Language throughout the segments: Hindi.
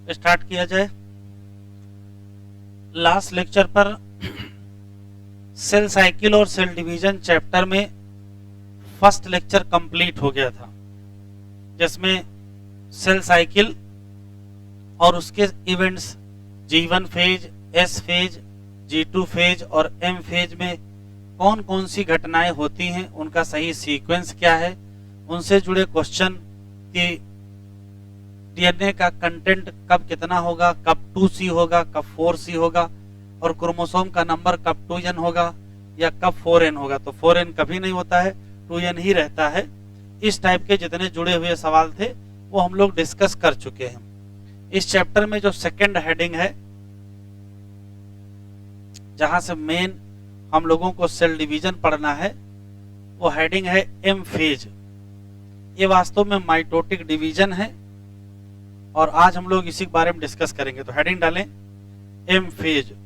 स्टार्ट किया जाए। लास्ट लेक्चर पर सेल साइकिल और सेल डिवीजन चैप्टर में फर्स्ट लेक्चर कंप्लीट हो गया था, जिसमें सेल साइकिल और उसके events G1 phase, S phase, G2 phase और M फेज में कौन कौन सी घटनाएं होती हैं, उनका सही सीक्वेंस क्या है, उनसे जुड़े क्वेश्चन कि डीएनए का कंटेंट कब कितना होगा, कब 2C होगा, कब 4C होगा, और क्रोमोसोम का नंबर कब 2n होगा या कब 4n होगा। तो 4n कभी नहीं होता है, 2n ही रहता है। इस टाइप के जितने जुड़े हुए सवाल थे वो हम लोग डिस्कस कर चुके हैं। इस चैप्टर में जो सेकंड हेडिंग है, जहां से मेन हम लोगों को सेल डिवीजन पढ़ना है, वो हेडिंग है एम फेज। ये वास्तव में माइटोटिक डिवीजन है और आज हम लोग इसी के बारे में डिस्कस करेंगे। तो हेडिंग डालें एम फेज।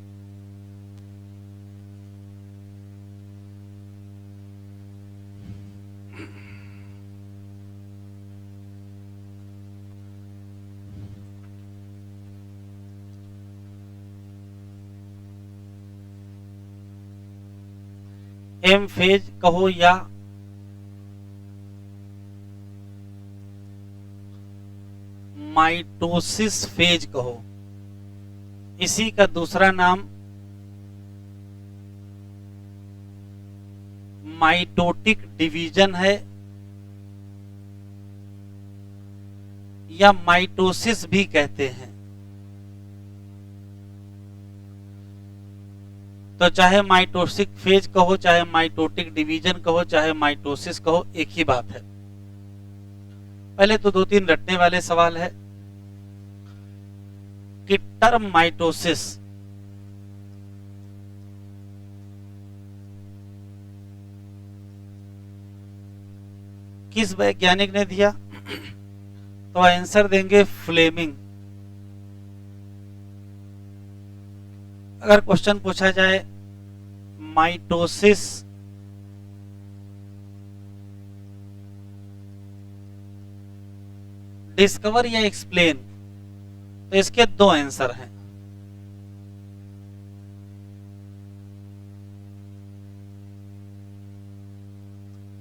एम फेज कहो या माइटोसिस फेज कहो, इसी का दूसरा नाम माइटोटिक डिवीजन है या माइटोसिस भी कहते हैं। तो चाहे माइटोसिक फेज कहो, चाहे माइटोटिक डिवीजन कहो, चाहे माइटोसिस कहो, एक ही बात है। पहले तो दो तीन रटने वाले सवाल है कि टर्म माइटोसिस किस वैज्ञानिक ने दिया? तो आंसर देंगे फ्लेमिंग। अगर क्वेश्चन पूछा जाए माइटोसिस डिस्कवर या एक्सप्लेन, तो इसके दो आंसर हैं।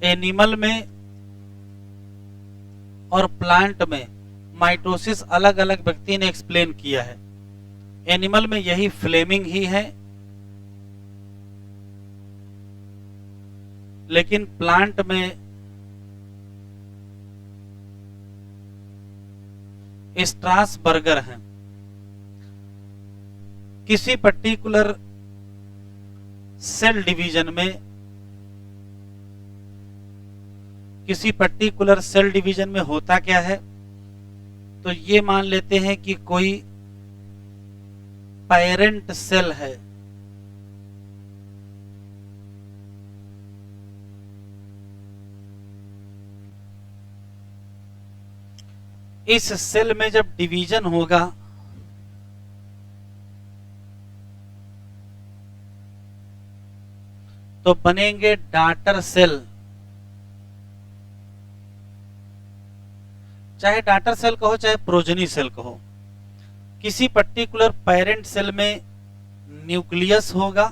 एनिमल में और प्लांट में माइटोसिस अलग अलग व्यक्ति ने एक्सप्लेन किया है। एनिमल में यही फ्लेमिंग ही है, लेकिन प्लांट में स्ट्रासबर्गर हैं। किसी पर्टिकुलर सेल डिवीजन में, किसी पर्टिकुलर सेल डिवीजन में होता क्या है? तो ये मान लेते हैं कि कोई पेरेंट सेल है, इस सेल में जब डिवीजन होगा तो बनेंगे डॉटर सेल। चाहे डॉटर सेल कहो चाहे प्रोजेनी सेल कहो, किसी पर्टिकुलर पेरेंट सेल में न्यूक्लियस होगा,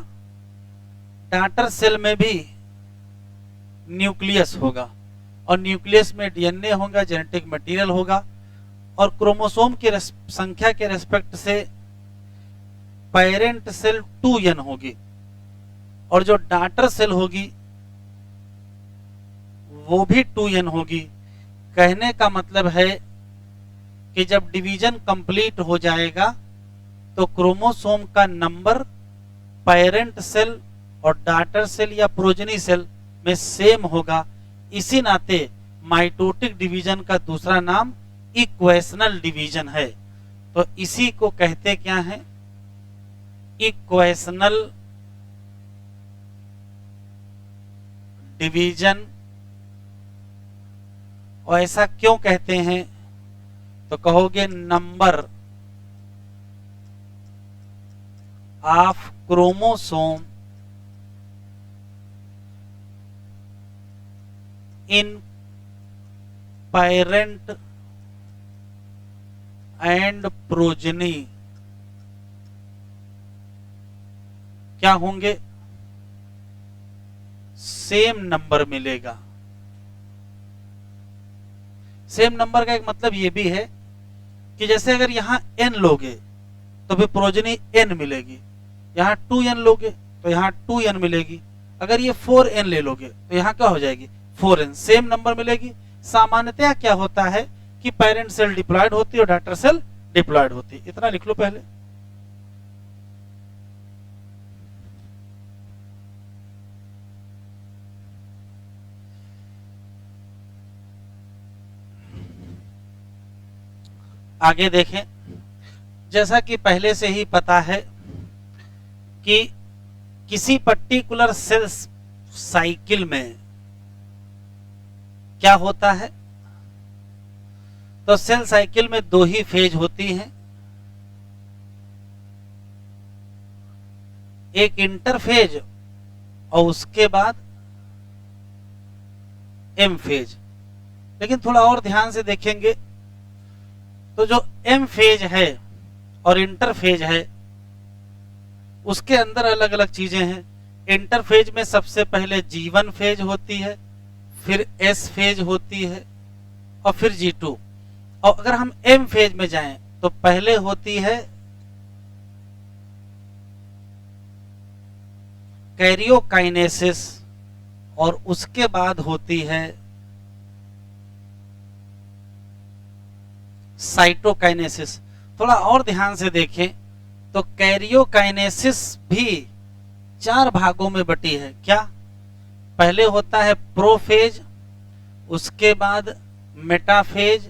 डॉटर सेल में भी न्यूक्लियस होगा, और न्यूक्लियस में डीएनए होगा, जेनेटिक मटेरियल होगा, और क्रोमोसोम की संख्या के रेस्पेक्ट से पेरेंट सेल 2n होगी और जो डॉटर सेल होगी वो भी 2n होगी। कहने का मतलब है कि जब डिवीजन कंप्लीट हो जाएगा तो क्रोमोसोम का नंबर पेरेंट सेल और डॉटर सेल या प्रोजेनी सेल में सेम होगा। इसी नाते माइटोटिक डिवीजन का दूसरा नाम इक्वेशनल डिवीजन है। तो इसी को कहते क्या है? Equational division. और ऐसा क्यों कहते हैं? तो कहोगे number of chromosome in parent and progeny क्या होंगे, सेम नंबर मिलेगा। सेम नंबर का एक मतलब यह भी है कि जैसे अगर यहां n लोगे तो फिर प्रोजनी n मिलेगी, यहां 2n लोगे तो यहां 2n मिलेगी, अगर ये 4n ले लोगे तो यहां क्या हो जाएगी 4n, सेम नंबर मिलेगी। सामान्यतया क्या होता है कि पेरेंट सेल डिप्लॉयड होती है और डॉटर सेल डिप्लॉयड होती है। इतना लिख लो पहले। आगे देखें, जैसा कि पहले से ही पता है कि किसी पर्टिकुलर सेल साइकिल में क्या होता है, तो सेल साइकिल में दो ही फेज होती हैं, एक इंटरफेज और उसके बाद एम फेज। लेकिन थोड़ा और ध्यान से देखेंगे तो जो एम फेज है और इंटरफेज है उसके अंदर अलग अलग चीजें हैं। इंटरफेज में सबसे पहले G1 फेज होती है, फिर S फेज होती है और फिर G2। और अगर हम M फेज में जाएं तो पहले होती है कैरियोकाइनेसिस और उसके बाद होती है साइटोकाइनेसिस। थोड़ा और ध्यान से देखें तो कैरियोकाइनेसिस भी 4 भागों में बटी है। क्या, पहले होता है प्रोफेज, उसके बाद मेटाफेज,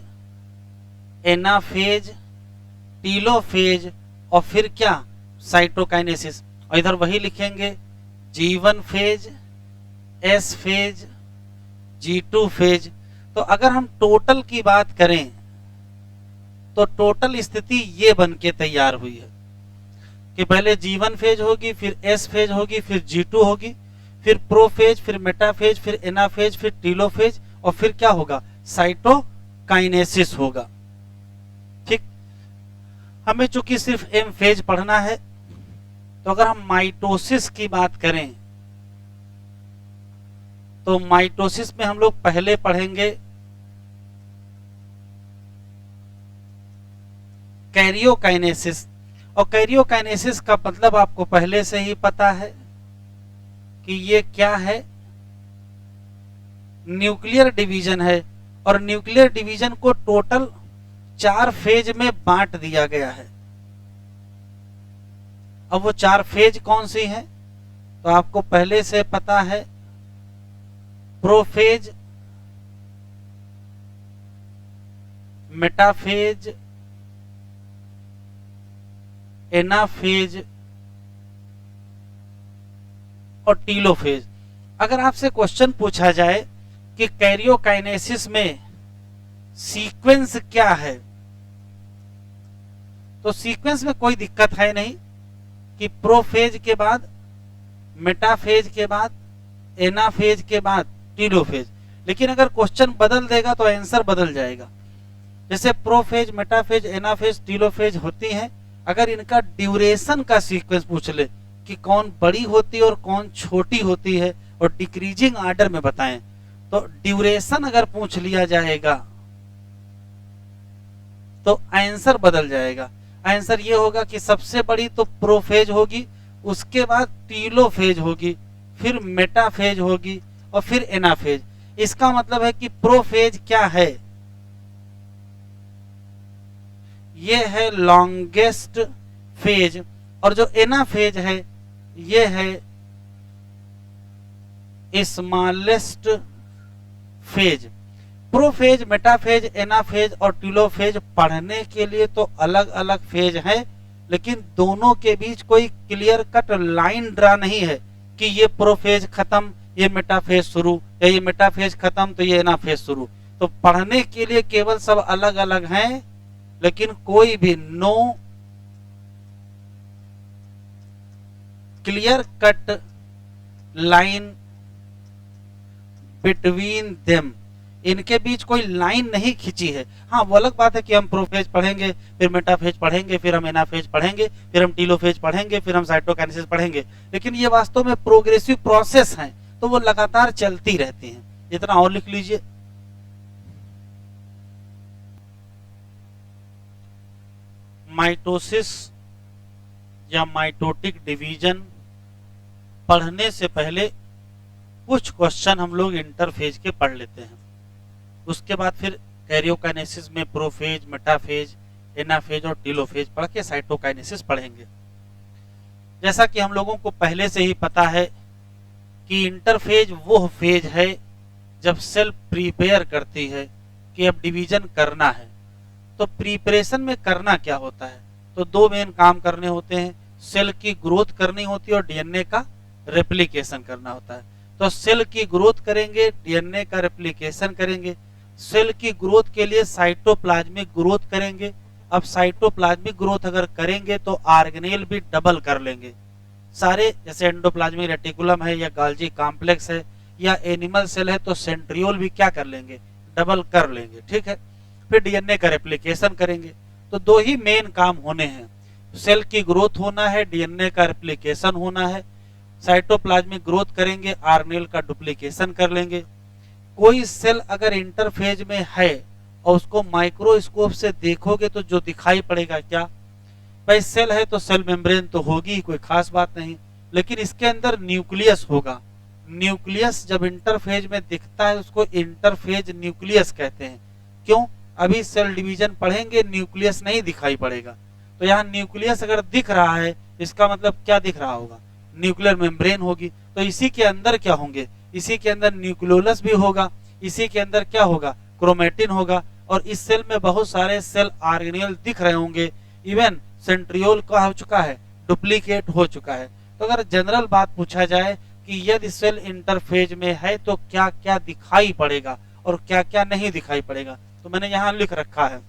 एनाफेज, टीलोफेज और फिर क्या साइटोकाइनेसिस। और इधर वही लिखेंगे G1 phase, S phase, G2 phase. तो अगर हम टोटल की बात करें तो टोटल स्थिति ये बन के तैयार हुई है कि पहले G1 फेज होगी, फिर S फेज होगी, फिर G2 होगी, फिर प्रोफेज, फिर मेटाफेज, फिर एनाफेज, फिर टीलोफेज और फिर क्या होगा साइटोकाइनेसिस होगा। ठीक, हमें चूंकि सिर्फ M फेज पढ़ना है तो अगर हम माइटोसिस की बात करें तो माइटोसिस में हम लोग पहले पढ़ेंगे कैरियोकाइनेसिस। और कैरियोकाइनेसिस का मतलब आपको पहले से ही पता है कि ये क्या है, न्यूक्लियर डिवीजन है। और न्यूक्लियर डिवीजन को टोटल 4 फेज में बांट दिया गया है। अब वो 4 फेज कौन सी हैं तो आपको पहले से पता है, प्रोफेज, मेटाफेज, एनाफेज और टीलोफेज। अगर आपसे क्वेश्चन पूछा जाए कि कैरियोकाइनेसिस में सीक्वेंस क्या है तो सीक्वेंस में कोई दिक्कत है नहीं कि प्रोफेज के बाद, मेटाफेज के बाद, एनाफेज के बाद टीलोफेज। लेकिन अगर क्वेश्चन बदल देगा तो आंसर बदल जाएगा। जैसे प्रोफेज, मेटाफेज, एनाफेज, टीलोफेज होती हैं, अगर इनका ड्यूरेशन का सीक्वेंस पूछ ले कि कौन बड़ी होती है और कौन छोटी होती है और डिक्रीजिंग ऑर्डर में बताएं, तो ड्यूरेशन अगर पूछ लिया जाएगा तो आंसर बदल जाएगा। आंसर ये होगा कि सबसे बड़ी तो प्रोफेज होगी, उसके बाद टीलोफेज होगी, फिर मेटाफेज होगी और फिर एनाफेज। इसका मतलब है कि प्रोफेज क्या है, ये है लॉन्गेस्ट फेज, और जो एनाफेज है ये है smallest phase. Prophase, metaphase, anaphase और टीलोफेज पढ़ने के लिए तो अलग अलग फेज है, लेकिन दोनों के बीच कोई क्लियर कट लाइन ड्रा नहीं है कि ये प्रोफेज खत्म ये मेटाफेज शुरू, या ये मेटाफेज खत्म तो ये एनाफेज शुरू। तो पढ़ने के लिए केवल सब अलग अलग हैं, लेकिन कोई भी no clear cut line between them. इनके बीच कोई लाइन नहीं खींची है। हाँ, वो अलग बात है कि हम प्रोफेज पढ़ेंगे, फिर मेटाफेज पढ़ेंगे, फिर हम एनाफेज पढ़ेंगे, फिर हम टीलोफेज पढ़ेंगे, फिर हम साइटोकाइनेसिस पढ़ेंगे, लेकिन ये वास्तव में प्रोग्रेसिव प्रोसेस हैं, तो वो लगातार चलती रहती हैं। इतना और लिख लीजिए। माइटोसिस या माइटोटिक डिवीजन पढ़ने से पहले कुछ क्वेश्चन हम लोग इंटरफेज के पढ़ लेते हैं, उसके बाद फिर कैरियोकाइनेसिस में प्रोफेज, मेटाफेज, एनाफेज और टीलोफेज पढ़ के साइटोकाइनेसिस पढ़ेंगे। जैसा कि हम लोगों को पहले से ही पता है कि इंटरफेज वो फेज है जब सेल प्रिपेयर करती है कि अब डिवीजन करना है। तो प्रिपरेशन में करना क्या होता है? तो दो मेन काम करने होते हैं, सेल की ग्रोथ करनी होती है और डीएनए का रेप्लिकेशन करना होता है। तो सेल की ग्रोथ करेंगे, डीएनए का रेप्लिकेशन करेंगे। सेल की ग्रोथ के लिए साइटोप्लाज्मिक ग्रोथ करेंगे। अब साइटोप्लाज्मिक ग्रोथ अगर करेंगे तो ऑर्गेनेल भी डबल कर लेंगे सारे, जैसे एंडोप्लाज्मिक रेटिकुलम है या गाल्जी कॉम्प्लेक्स है या एनिमल सेल है तो सेंट्रियोल भी क्या कर लेंगे, डबल कर लेंगे। ठीक है, फिर डीएनए का रेप्लिकेशन करेंगे। तो दो ही मेन काम होने हैं, सेल की ग्रोथ होना है, डीएनए का रेप्लिकेशन होना है। साइटोप्लाज्मिक ग्रोथ करेंगे, आरएनए का डुप्लीकेशन कर लेंगे। कोई सेल अगर इंटरफेज में है और उसको माइक्रोस्कोप से देखोगे तो जो दिखाई पड़ेगा क्या, भाई सेल है तो सेल मेम्ब्रेन तो होगी, कोई खास बात नहीं, लेकिन इसके अंदर न्यूक्लियस होगा। न्यूक्लियस जब इंटरफेज में दिखता है उसको इंटरफेज न्यूक्लियस कहते हैं। क्यों? अभी सेल डिवीजन पढ़ेंगे, न्यूक्लियस नहीं दिखाई पड़ेगा। तो यहाँ न्यूक्लियस अगर दिख रहा है, इसका मतलब क्या दिख रहा होगा, न्यूक्लियर मेम्ब्रेन होगी। तो इसी के अंदर क्या होंगे, इसी के अंदर न्यूक्लियोलस भी होगा, इसी के अंदर क्या होगा, क्रोमेटिन होगा। और इस सेल में बहुत सारे सेल ऑर्गेनेल दिख रहे होंगे, इवन सेंट्रियोल का हो चुका है, डुप्लीकेट हो चुका है। तो अगर जनरल बात पूछा जाए कि यदि सेल इंटरफेज में है तो क्या क्या दिखाई पड़ेगा और क्या क्या नहीं दिखाई पड़ेगा, तो मैंने यहाँ लिख रखा है।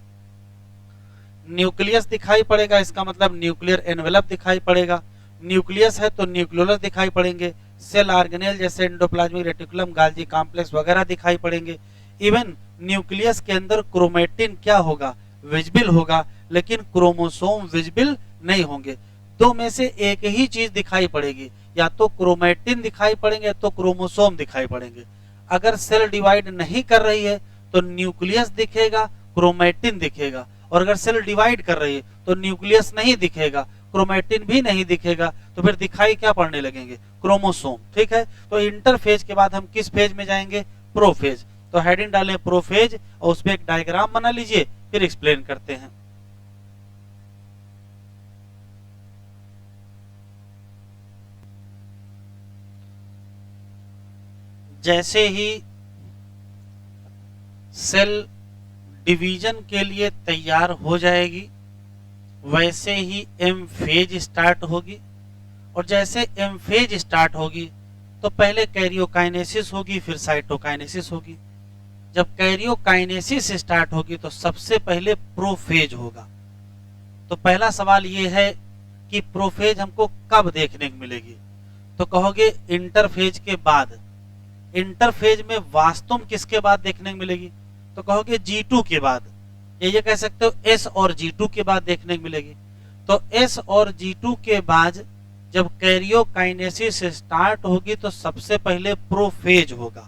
न्यूक्लियस दिखाई पड़ेगा, इसका मतलब न्यूक्लियर एनवेलप दिखाई पड़ेगा। न्यूक्लियस है तो न्यूक्लियोलस दिखाई पड़ेंगे। सेल ऑर्गेनेल जैसे एंडोप्लाज्मिक रेटिकुलम, गाल्जी कॉम्प्लेक्स वगैरह दिखाई पड़ेंगे। इवन न्यूक्लियस के अंदर क्रोमेटिन क्या होगा, विजिबल होगा, लेकिन क्रोमोसोम विजिबल नहीं होंगे। दो में से एक ही चीज दिखाई पड़ेगी, या तो क्रोमेटिन दिखाई पड़ेंगे या तो क्रोमोसोम दिखाई पड़ेंगे। अगर सेल डिवाइड नहीं कर रही है तो न्यूक्लियस दिखेगा, क्रोमेटिन दिखेगा, और अगर सेल डिवाइड कर रही है तो न्यूक्लियस नहीं दिखेगा, क्रोमेटिन भी नहीं दिखेगा, तो फिर दिखाई क्या पड़ने लगेंगे, क्रोमोसोम। ठीक है, तो इंटरफेज के बाद हम किस फेज में जाएंगे, प्रोफेज। तो हेडिंग डालें प्रोफेज और उस पर एक डायग्राम बना लीजिए, फिर एक्सप्लेन करते हैं। जैसे ही सेल डिवीजन के लिए तैयार हो जाएगी वैसे ही एम फेज स्टार्ट होगी, और जैसे एम फेज स्टार्ट होगी तो पहले कैरियोकाइनेसिस होगी, फिर साइटोकाइनेसिस होगी। जब कैरियोकाइनेसिस स्टार्ट होगी तो सबसे पहले प्रोफेज होगा। तो पहला सवाल ये है कि प्रोफेज हमको कब देखने को मिलेगी, तो कहोगे इंटरफेज के बाद। इंटरफेज में वास्तव में किसके बाद देखने को मिलेगी, तो कहोगे G2 के बाद, ये कह सकते हो S और G2 के बाद देखने को मिलेगी। तो S और G2 के बाद जब कैरियोकाइनेसिस स्टार्ट होगी तो सबसे पहले प्रोफेज होगा।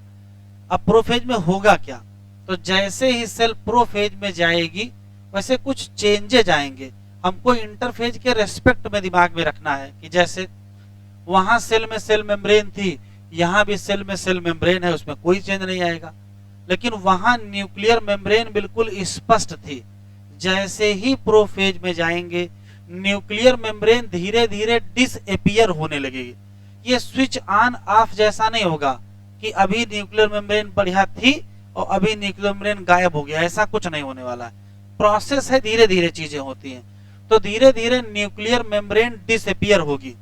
अब प्रोफेज में होगा क्या, तो जैसे ही सेल प्रोफेज में जाएगी वैसे कुछ चेंजेज आएंगे। हमको इंटरफेज के रेस्पेक्ट में दिमाग में रखना है कि जैसे वहां सेल में सेल मेम्ब्रेन थी, यहाँ भी सेल में सेल मेम्ब्रेन है, उसमें कोई चेंज नहीं आएगा। लेकिन वहां न्यूक्लियर मेम्ब्रेन बिल्कुल स्पष्ट थी। जैसे ही प्रोफेज में जाएंगे न्यूक्लियर मेम्ब्रेन धीरे धीरे डिसअपीयर होने लगेगी। ये स्विच ऑन ऑफ जैसा नहीं होगा कि अभी न्यूक्लियर मेम्ब्रेन बढ़िया थी और अभी न्यूक्लियर मेम्ब्रेन गायब हो गया, ऐसा कुछ नहीं होने वाला है। प्रोसेस है, धीरे धीरे चीजें होती हैं। तो धीरे धीरे न्यूक्लियर मेम्ब्रेन डिसअपीयर होगी।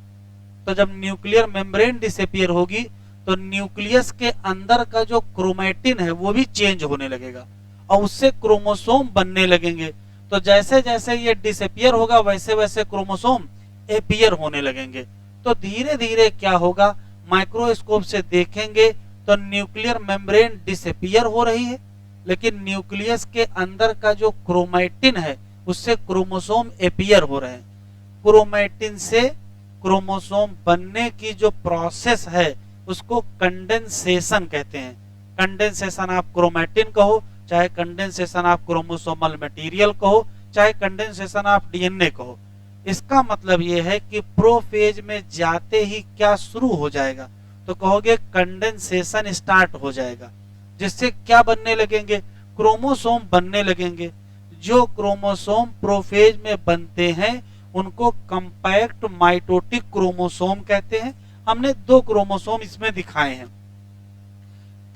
तो जब न्यूक्लियर मेम्ब्रेन डिसअपीयर होगी तो न्यूक्लियस के अंदर का जो क्रोमेटिन है वो भी चेंज होने लगेगा और उससे क्रोमोसोम बनने लगेंगे। तो जैसे जैसे ये डिसअपीयर होगा वैसे वैसे क्रोमोसोम अपीयर होने लगेंगे। तो धीरे धीरे क्या होगा, माइक्रोस्कोप से देखेंगे तो न्यूक्लियर मेम्ब्रेन डिसअपीयर हो रही है लेकिन न्यूक्लियस के अंदर का जो क्रोमैटिन है उससे क्रोमोसोम एपियर हो रहे हैं। क्रोमैटिन से क्रोमोसोम बनने की जो प्रोसेस है उसको कंडेंसेशन कहते हैं। कंडेंसेशन आप क्रोमैटिन कहो, चाहे कंडेंसेशन आप क्रोमोसोमल मटेरियल कहो, चाहे कंडेंसेशन आप डीएनए कहो। इसका मतलब यह है कि प्रोफेज में जाते ही क्या शुरू हो जाएगा, तो कहोगे कंडेंसेशन स्टार्ट हो जाएगा, जिससे क्या बनने लगेंगे, क्रोमोसोम बनने लगेंगे। जो क्रोमोसोम प्रोफेज में बनते हैं उनको कंपैक्ट माइटोटिक क्रोमोसोम कहते हैं। हमने 2 क्रोमोसोम इसमें दिखाए हैं।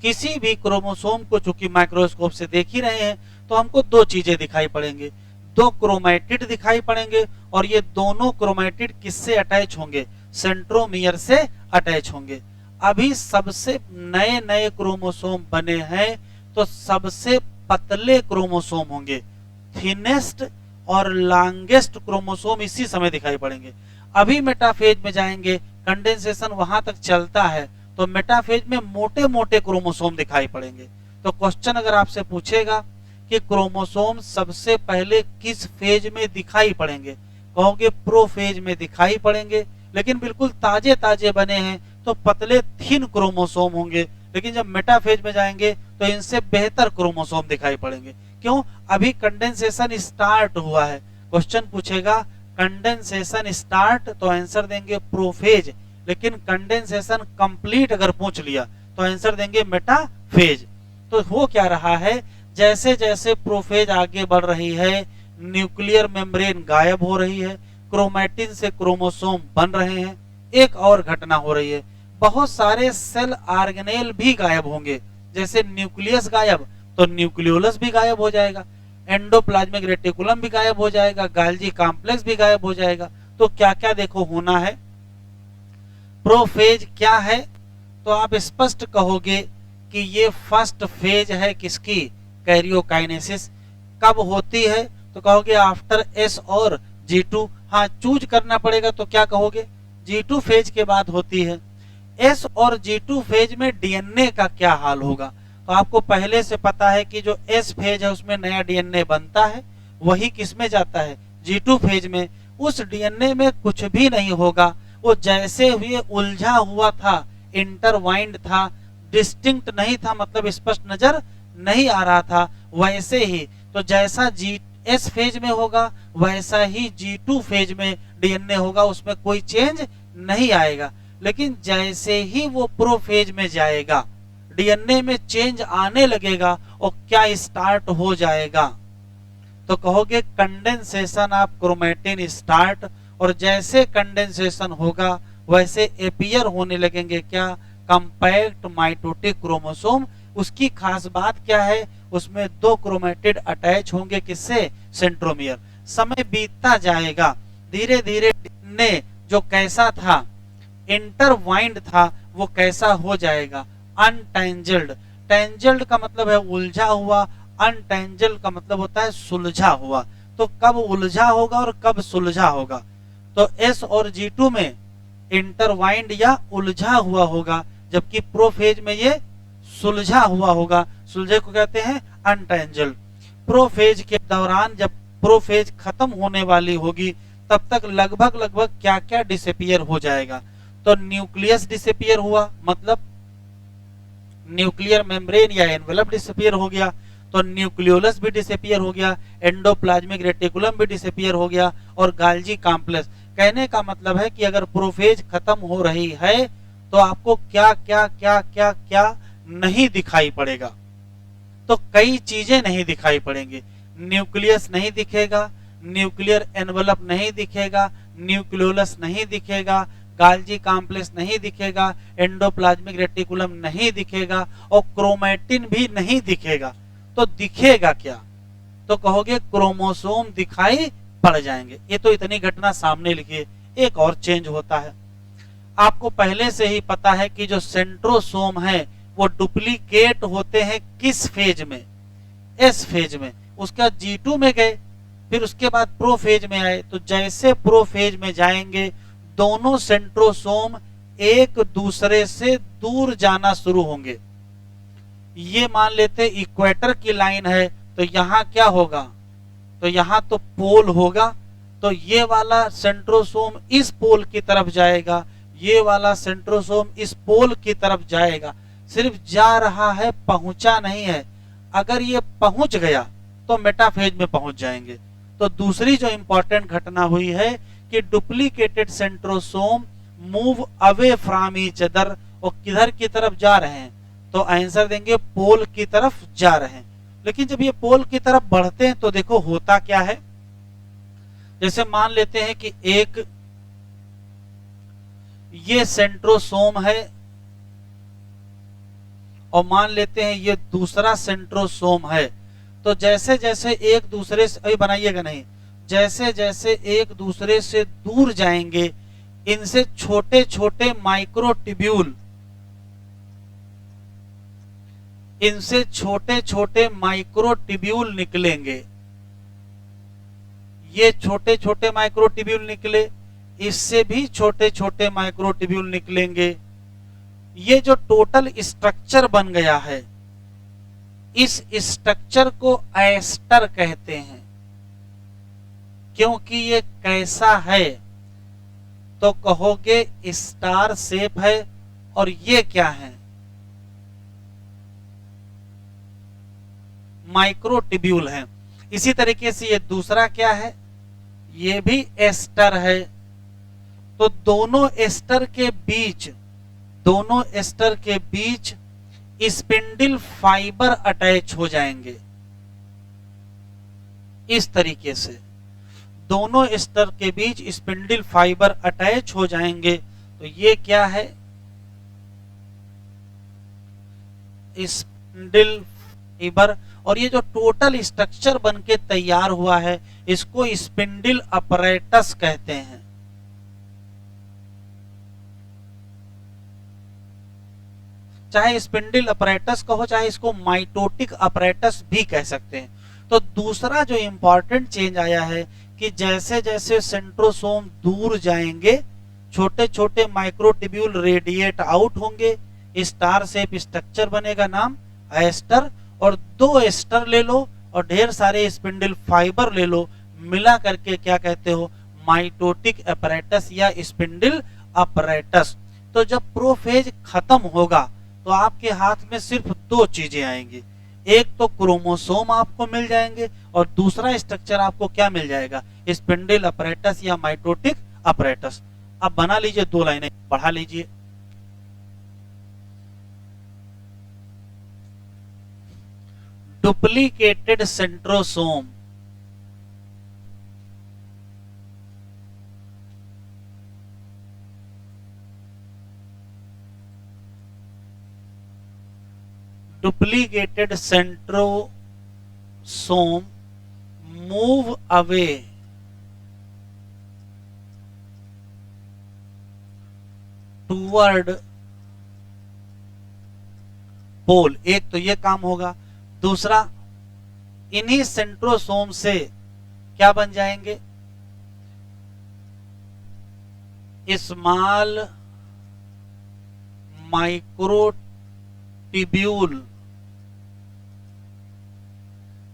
किसी भी क्रोमोसोम को चूंकि माइक्रोस्कोप से देख ही रहे हैं तो हमको 2 चीजें दिखाई पड़ेंगे, 2 क्रोमैटिड दिखाई पड़ेंगे, और ये दोनों क्रोमैटिड किससे अटैच होंगे, सेंट्रोमियर से अटैच होंगे। अभी सबसे नए नए क्रोमोसोम बने हैं तो सबसे पतले क्रोमोसोम होंगे, थिनेस्ट और लॉन्गेस्ट क्रोमोसोम इसी समय दिखाई पड़ेंगे। अभी मेटाफेज में जाएंगे, कंडेंसेशन वहां तक चलता है तो मेटाफेज में मोटे मोटे क्रोमोसोम दिखाई पड़ेंगे। तो क्वेश्चन अगर आपसे पूछेगा कि क्रोमोसोम सबसे पहले किस फेज में दिखाई पड़ेंगे, कहोगे प्रोफेज में दिखाई पड़ेंगे। लेकिन बिल्कुल ताजे ताजे बने हैं तो पतले थिन क्रोमोसोम होंगे, लेकिन जब मेटाफेज में जाएंगे तो इनसे बेहतर क्रोमोसोम दिखाई पड़ेंगे। क्यों, अभी कंडेंसेशन स्टार्ट हुआ है। क्वेश्चन पूछेगा कंडेंसेशन स्टार्ट तो आंसर देंगे प्रोफेज, लेकिन कंडेंसेशन कंप्लीट अगर पूछ लिया तो आंसर देंगे मेटाफेज। तो हो क्या रहा है, जैसे जैसे प्रोफेज आगे बढ़ रही है न्यूक्लियर मेम्ब्रेन गायब हो रही है, क्रोमैटिन से क्रोमोसोम बन रहे हैं। एक और घटना हो रही है, बहुत सारे सेल ऑर्गेनेल भी गायब होंगे। जैसे न्यूक्लियस गायब तो न्यूक्लियोलस भी गायब हो जाएगा, एंडोप्लाज्मिक रेटिकुलम भी गायब हो जाएगा, गाल्जी कॉम्प्लेक्स भी गायब हो जाएगा। तो क्या क्या देखो होना है। प्रोफेज क्या है, तो आप स्पष्ट कहोगे कि ये फर्स्ट फेज है किसकी, कैरियोकाइनेसिस। कब होती है, तो कहोगे आफ्टर एस और G2। हाँ, चूज करना पड़ेगा तो क्या कहोगे, G2 फेज के बाद होती है। एस और G2 फेज में डीएनए का क्या हाल होगा, तो आपको पहले से पता है कि जो एस फेज है उसमें नया डीएनए बनता है, वही किसमें जाता है, G2 फेज में। उस डीएनए में कुछ भी नहीं होगा, वो जैसे हुए उलझा हुआ था, इंटरवाइंड था, डिस्टिंक्ट नहीं था, मतलब स्पष्ट नजर नहीं आ रहा था, वैसे ही। तो जैसा एस फेज में होगा वैसा ही G2 फेज में डीएनए होगा, उसमें कोई चेंज नहीं आएगा। लेकिन जैसे ही वो प्रोफेज में जाएगा डीएनए में चेंज आने लगेगा और क्या स्टार्ट हो जाएगा, तो कहोगे कंडेंसेशन ऑफ क्रोमैटिन स्टार्ट। और जैसे कंडेंसेशन होगा वैसे एपियर होने लगेंगे क्या, कंपैक्ट माइटोटिक क्रोमोसोम। उसकी खास बात क्या है, उसमें 2 क्रोमैटिड अटैच होंगे, किससे, सेंट्रोमियर। समय बीतता जाएगा, धीरे धीरे डीएनए जो कैसा था, इंटरवाइंड था, वो कैसा हो जाएगा, अनटेंजल्ड। टेंजल्ड का मतलब है उलझा हुआ, अनटेंजल्ड का मतलब होता है सुलझा हुआ। तो कब उलझा होगा और कब सुलझा होगा, तो एस और G2 में इंटरवाइंड या उलझा हुआ होगा, जबकि प्रोफेज में ये सुलझा हुआ होगा। सुलझे को कहते हैं अनटेंजल्ड। प्रोफेज के दौरान जब प्रोफेज खत्म होने वाली होगी तब तक लगभग लगभग क्या क्या डिसअपियर हो जाएगा, तो न्यूक्लियस डिसअपियर हुआ, मतलब न्यूक्लियर मेम्ब्रेन या एनवेलप डिसअपियर हो गया, तो न्यूक्लियोलस भी डिसअपियर हो गया, एंडोप्लाज्मिक रेटिकुलम भी डिसअपियर हो गया, और गाल्जी कॉम्प्लेक्स। कहने का मतलब है कि अगर प्रोफेज खत्म हो रही है तो आपको क्या क्या क्या क्या क्या नहीं दिखाई पड़ेगा, तो कई चीजें नहीं दिखाई पड़ेंगी। न्यूक्लियस नहीं दिखेगा, न्यूक्लियर एनवेलप नहीं दिखेगा, न्यूक्लियोलस नहीं दिखेगा, गाल्जी कॉम्प्लेक्स नहीं दिखेगा, एंडोप्लाज्मिक रेटिकुलम नहीं दिखेगा, और क्रोमैटिन भी नहीं दिखेगा। तो दिखेगा क्या, तो कहोगे क्रोमोसोम दिखाई पड़ जाएंगे। ये तो इतनी घटना सामने लिखिए। एक और चेंज होता है, आपको पहले से ही पता है कि जो सेंट्रोसोम है वो डुप्लीकेट होते हैं किस फेज में, एस फेज में। उसका G2 में गए, फिर उसके बाद प्रोफेज में आए, तो जैसे प्रोफेज में जाएंगे दोनों सेंट्रोसोम एक दूसरे से दूर जाना शुरू होंगे। ये मान लेते इक्वेटर की लाइन है, तो यहाँ क्या होगा, तो यहाँ तो पोल होगा, तो ये वाला सेंट्रोसोम इस पोल की तरफ जाएगा, ये वाला सेंट्रोसोम इस पोल की तरफ जाएगा, सिर्फ जा रहा है, पहुंचा नहीं है। अगर ये पहुंच गया तो मेटाफेज में पहुंच जाएंगे। तो दूसरी जो इंपॉर्टेंट घटना हुई है कि duplicated centrosome move away from each other, और किधर की तरफ जा रहे हैं, तो आंसर देंगे पोल की तरफ जा रहे हैं। लेकिन जब ये पोल की तरफ बढ़ते हैं तो देखो होता क्या है, जैसे मान लेते हैं कि एक ये सेंट्रोसोम है, और मान लेते हैं ये दूसरा सेंट्रोसोम है, तो जैसे जैसे एक दूसरे से, अभी बनाइएगा नहीं, जैसे जैसे एक दूसरे से दूर जाएंगे, इनसे छोटे छोटे माइक्रोट्यूब्यूल, इनसे छोटे छोटे माइक्रोट्यूब्यूल निकलेंगे। ये छोटे छोटे माइक्रोट्यूब्यूल निकले, इससे भी छोटे छोटे माइक्रोट्यूब्यूल निकलेंगे। ये जो टोटल स्ट्रक्चर बन गया है, इस स्ट्रक्चर को एस्टर कहते हैं। क्योंकि ये कैसा है, तो कहोगे स्टार शेप है, और ये क्या है, माइक्रोट्यूब्यूल है। इसी तरीके से ये दूसरा क्या है, ये भी एस्टर है। तो दोनों एस्टर के बीच, दोनों एस्टर के बीच स्पिंडल फाइबर अटैच हो जाएंगे। इस तरीके से दोनों एस्टर के बीच स्पिंडल फाइबर अटैच हो जाएंगे। तो ये क्या है, स्पिंडल फाइबर। और ये जो टोटल स्ट्रक्चर बनके तैयार हुआ है, इसको स्पिंडल अपरेटस कहते हैं। चाहे स्पिंडल अपरेटस कहो, चाहे इसको माइटोटिक अपरेटस भी कह सकते हैं। तो दूसरा जो इंपॉर्टेंट चेंज आया है कि जैसे जैसे सेंट्रोसोम दूर जाएंगे, छोटे छोटे माइक्रोट्यूब्यूल रेडिएट आउट होंगे, स्टार शेप स्ट्रक्चर बनेगा, नाम एस्टर। और दो एस्टर ले लो और ढेर सारे स्पिंडल फाइबर ले लो, मिला करके क्या कहते हो, माइटोटिक अपरेटस या स्पिंडल अपरेटस। तो जब प्रोफेज खत्म होगा तो आपके हाथ में सिर्फ दो चीजें आएंगी, एक तो क्रोमोसोम आपको मिल जाएंगे, और दूसरा स्ट्रक्चर आपको क्या मिल जाएगा, स्पिंडल अपरेटस या माइटोटिक अपरेटस। अब बना लीजिए, दो लाइनें पढ़ा लीजिए। Duplicated centrosome duplicated centrosome move away toward pole। एक तो ये काम होगा, दूसरा इन्हीं सेंट्रोसोम से क्या बन जाएंगे, स्मॉल माइक्रोट्यूब्यूल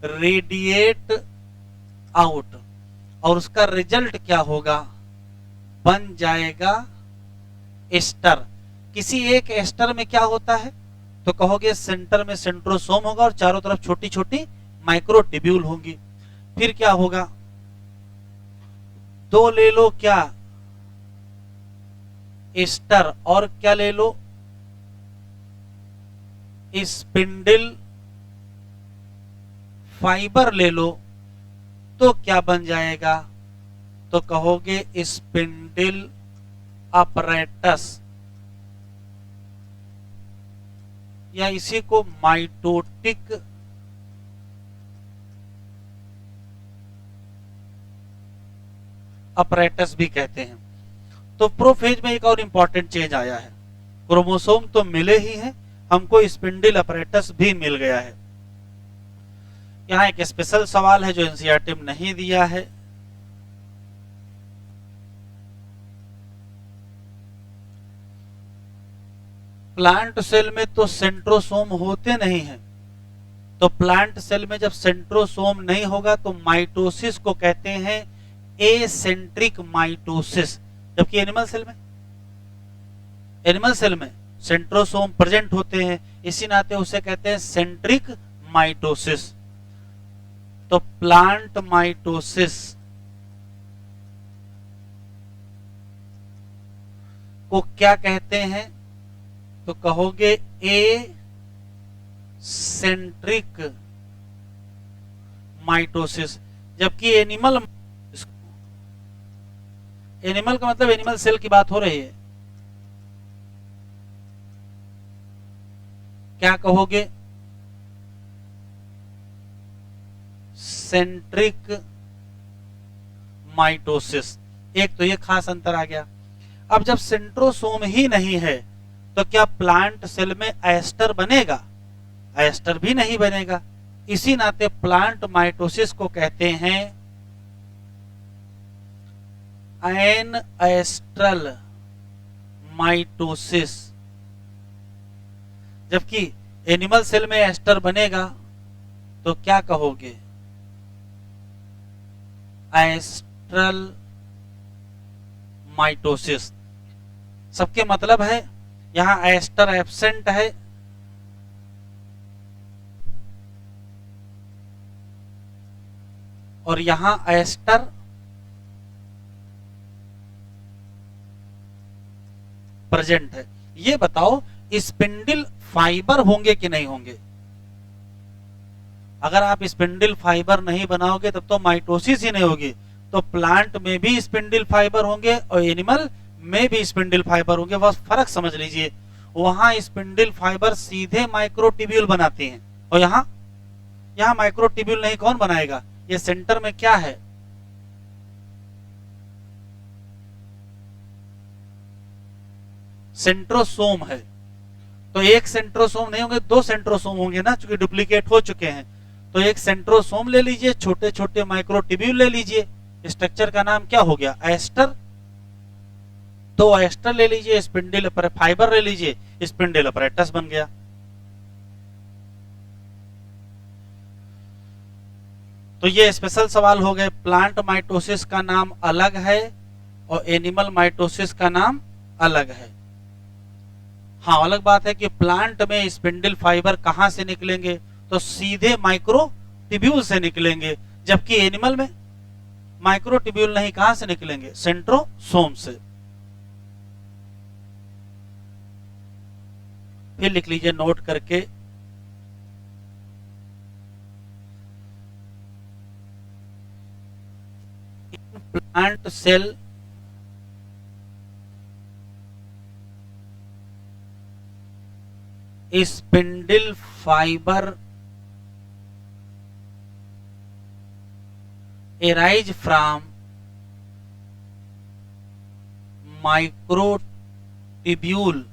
रेडिएट आउट, और उसका रिजल्ट क्या होगा, बन जाएगा एस्टर। किसी एक एस्टर में क्या होता है, तो कहोगे सेंटर में सेंट्रोसोम होगा और चारों तरफ छोटी छोटी माइक्रोट्यूब्यूल होंगी। फिर क्या होगा, दो ले लो क्या, एस्टर, और क्या ले लो, स्पिंडल फाइबर ले लो, तो क्या बन जाएगा, तो कहोगे स्पिंडल अपरेटस, या इसी को माइटोटिक अपरेटस भी कहते हैं। तो प्रोफेज में एक और इंपॉर्टेंट चेंज आया है, क्रोमोसोम तो मिले ही हैं, हमको स्पिंडल अपरेटस भी मिल गया है। यहां एक स्पेशल सवाल है जो एनसीईआरटी में नहीं दिया है, प्लांट सेल में तो सेंट्रोसोम होते नहीं हैं, तो प्लांट सेल में जब सेंट्रोसोम नहीं होगा तो माइटोसिस को कहते हैं एसेंट्रिक माइटोसिस। जबकि एनिमल सेल में सेंट्रोसोम प्रेजेंट होते हैं, इसी नाते उसे कहते हैं सेंट्रिक माइटोसिस। तो प्लांट माइटोसिस को क्या कहते हैं? तो कहोगे एसेंट्रिक माइटोसिस। जबकि एनिमल का मतलब एनिमल सेल की बात हो रही है, क्या कहोगे? Centric mitosis. एक तो ये खास अंतर आ गया। अब जब सेंट्रोसोम ही नहीं है तो क्या प्लांट सेल में एस्टर बनेगा? एस्टर भी नहीं बनेगा। इसी नाते प्लांट माइटोसिस को कहते हैं एनएस्ट्रल माइटोसिस। जबकि एनिमल सेल में एस्टर बनेगा तो क्या कहोगे? Astral mitosis. सबके मतलब है, यहां एस्टर एब्सेंट है, और यहां एस्टर प्रेजेंट है। ये बताओ स्पिंडल फाइबर होंगे कि नहीं होंगे? अगर आप स्पिंडल फाइबर नहीं बनाओगे तब तो माइटोसिस ही नहीं होगी। तो प्लांट में भी स्पिंडल फाइबर होंगे और एनिमल में भी स्पिंडल फाइबर होंगे। बस फर्क समझ लीजिए, वहां स्पिंडल फाइबर सीधे माइक्रोट्यूब्यूल बनाते हैं और यहां माइक्रोट्यूब्यूल नहीं। कौन बनाएगा? ये सेंटर में क्या है? सेंट्रोसोम है। तो एक सेंट्रोसोम नहीं होंगे, दो सेंट्रोसोम होंगे ना, चूंकि डुप्लीकेट हो चुके हैं। तो एक सेंट्रोसोम ले लीजिए, छोटे छोटे माइक्रोट्यूब्यूल ले लीजिए। स्ट्रक्चर का नाम क्या हो गया? एस्टर। तो एस्टर ले लीजिए, स्पिंडल फाइबर ले लीजिए, स्पिंडल अपरेटस बन गया। तो ये स्पेशल सवाल हो गए। प्लांट माइटोसिस का नाम अलग है और एनिमल माइटोसिस का नाम अलग है। हाँ, अलग बात है कि प्लांट में स्पिंडल फाइबर कहां से निकलेंगे? तो सीधे माइक्रोट्यूब्यूल से निकलेंगे। जबकि एनिमल में माइक्रोट्यूब्यूल नहीं, कहां से निकलेंगे? सेंट्रोसोम से। फिर लिख लीजिए नोट करके, plant cell spindle fibre arise from microtubule,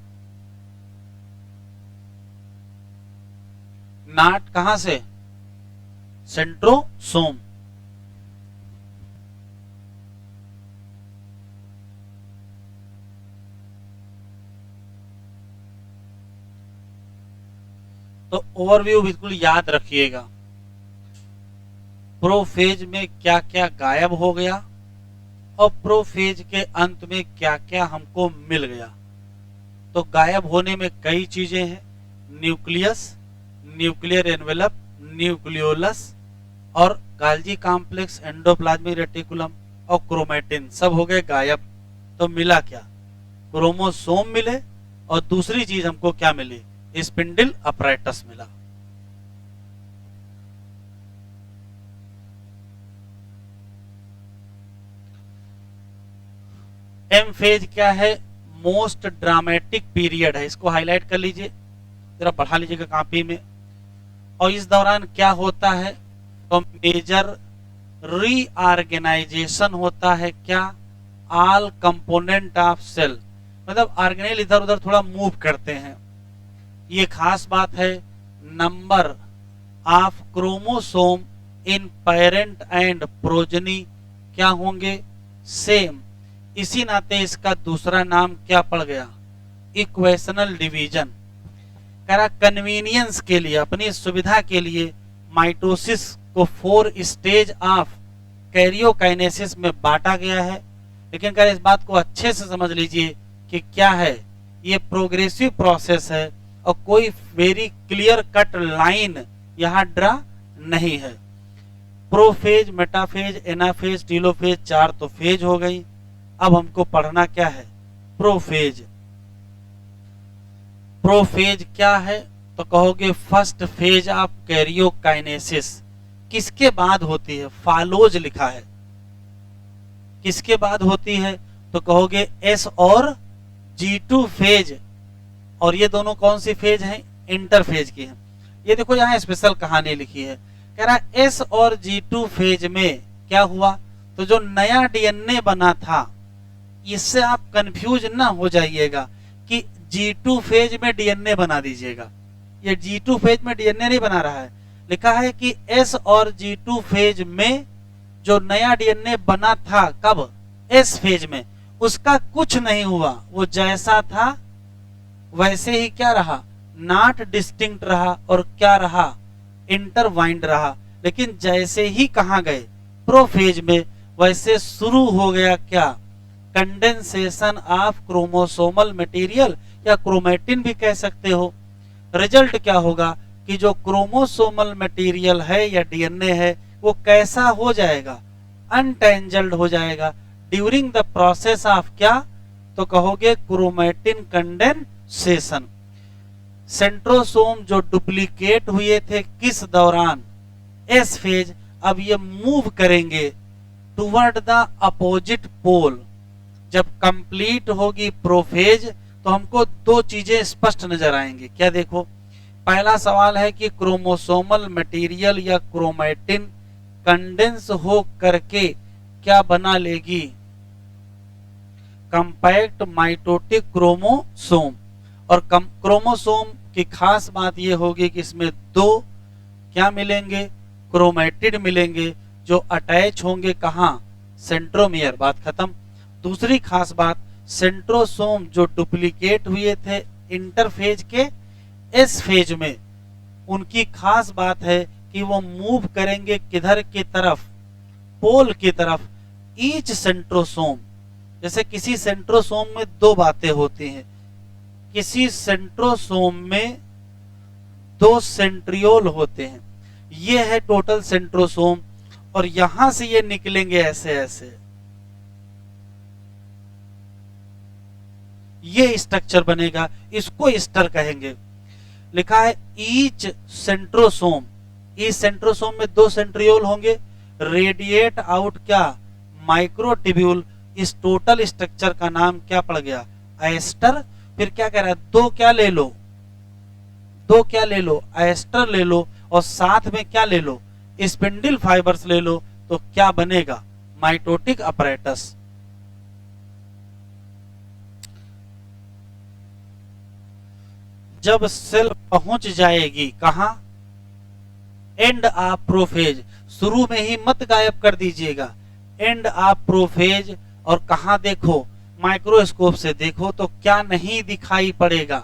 not कहां से? सेंट्रोसोम। तो ओवरव्यू बिल्कुल याद रखिएगा। प्रोफेज में क्या क्या गायब हो गया और प्रोफेज के अंत में क्या क्या हमको मिल गया। तो गायब होने में कई चीजें हैं। न्यूक्लियस, न्यूक्लियर एनवेलप, न्यूक्लियोलस और गाल्जी कॉम्प्लेक्स, एंडोप्लाज्मिक रेटिकुलम और क्रोमेटिन सब हो गए गायब। तो मिला क्या? क्रोमोसोम मिले और दूसरी चीज हमको क्या मिली? स्पिंडल अपरेटस मिला। एम फेज क्या है? मोस्ट ड्रामेटिक पीरियड है। इसको हाईलाइट कर लीजिए, जरा बढ़ा लीजिएगा कॉपी में। और इस दौरान क्या होता है? तो मेजर रीऑर्गेनाइजेशन होता है। क्या? ऑल कंपोनेंट ऑफ सेल, मतलब ऑर्गेनेल इधर उधर थोड़ा मूव करते हैं। ये खास बात है। Number of chromosome in parent and progeny क्या होंगे? सेम। इसी नाते इसका दूसरा नाम क्या पड़ गया? Equational division. कह रहा कन्वीनियंस के लिए, अपनी सुविधा के लिए माइटोसिस को 4 स्टेज ऑफ कैरियोकाइनेसिस में बांटा गया है। लेकिन कह रहे इस बात को अच्छे से समझ लीजिए कि क्या है, ये प्रोग्रेसिव प्रोसेस है और कोई वेरी क्लियर कट लाइन यहां ड्रा नहीं है। प्रोफेज, मेटाफेज, एनाफेज, टीलोफेज, 4 तो फेज हो गई। अब हमको पढ़ना क्या है, प्रोफेज। प्रोफेज क्या है तो कहोगे फर्स्ट फेज ऑफ कैरियोकाइनेसिस। किसके बाद होती है, फॉलोज लिखा है, किसके बाद होती है तो कहोगे एस और G2 फेज। और ये दोनों कौन सी फेज हैं, इंटरफेज की हैं। ये देखो यहाँ स्पेशल कहानी लिखी है, कह रहा है एस और G2 फेज में क्या हुआ, तो जो नया डीएनए बना था, इससे आप कंफ्यूज ना हो जाइएगा कि G2 फेज में डीएनए बना दीजिएगा। ये G2 फेज में डीएनए नहीं बना रहा है, लिखा है कि एस और G2 फेज में जो नया डीएनए बना था, कब, एस फेज में, उसका कुछ नहीं हुआ, वो जैसा था वैसे ही क्या रहा, नॉट डिस्टिंक्ट रहा और क्या रहा, इंटरवाइंड रहा। लेकिन जैसे ही कहां गए, प्रोफेज में, वैसे शुरू हो गया क्या, कंडेंसेशन ऑफ क्रोमोसोमल मटेरियल या क्रोमेटिन भी कह सकते हो। रिजल्ट क्या होगा कि जो क्रोमोसोमल मटेरियल है या डीएनए है वो कैसा हो जाएगा, अनटेंजल्ड हो जाएगा ड्यूरिंग द प्रोसेस ऑफ क्या, तो कहोगे क्रोमेटिन कंडेंसेशन। सेंट्रोसोम जो डुप्लीकेट हुए थे किस दौरान, एस फेज, अब ये मूव करेंगे टुवर्ड द अपोजिट पोल। जब कंप्लीट होगी प्रोफेज तो हमको 2 चीजें स्पष्ट नजर आएंगी। क्या देखो, पहला सवाल है कि क्रोमोसोमल मटेरियल या क्रोमेटिन कंडेंस हो करके क्या बना लेगी, कंपैक्ट माइटोटिक क्रोमोसोम। और क्रोमोसोम की खास बात यह होगी कि इसमें 2 क्या मिलेंगे, क्रोमेटिड मिलेंगे जो अटैच होंगे कहां, सेंट्रोमियर, बात खत्म। दूसरी खास बात, सेंट्रोसोम जो डुप्लीकेट हुए थे इंटरफेज के एस फेज में, उनकी खास बात है कि वो मूव करेंगे किधर की तरफ, पोल की तरफ। ईच सेंट्रोसोम, जैसे किसी सेंट्रोसोम में 2 बातें होती हैं, किसी सेंट्रोसोम में 2 सेंट्रियोल होते हैं, ये है टोटल सेंट्रोसोम। और यहां से ये निकलेंगे ऐसे ऐसे, ये स्ट्रक्चर बनेगा, इसको स्टर कहेंगे। लिखा है ईच सेंट्रोसोम, इस सेंट्रोसोम में 2 सेंट्रियोल होंगे, रेडिएट आउट क्या, माइक्रोट्यूब्यूल। इस टोटल स्ट्रक्चर का नाम क्या पड़ गया, एस्टर। फिर क्या कह रहा है, 2 क्या ले लो, 2 क्या ले लो, एस्टर ले लो, और साथ में क्या ले लो, स्पिंडल फाइबर्स ले लो, तो क्या बनेगा, माइटोटिक अपरेटस। जब सेल पहुंच जाएगी कहां, एंड ऑफ प्रोफेज, शुरू में ही मत गायब कर दीजिएगा, एंड ऑफ प्रोफेज। और कहां देखो, माइक्रोस्कोप से देखो तो क्या नहीं दिखाई पड़ेगा,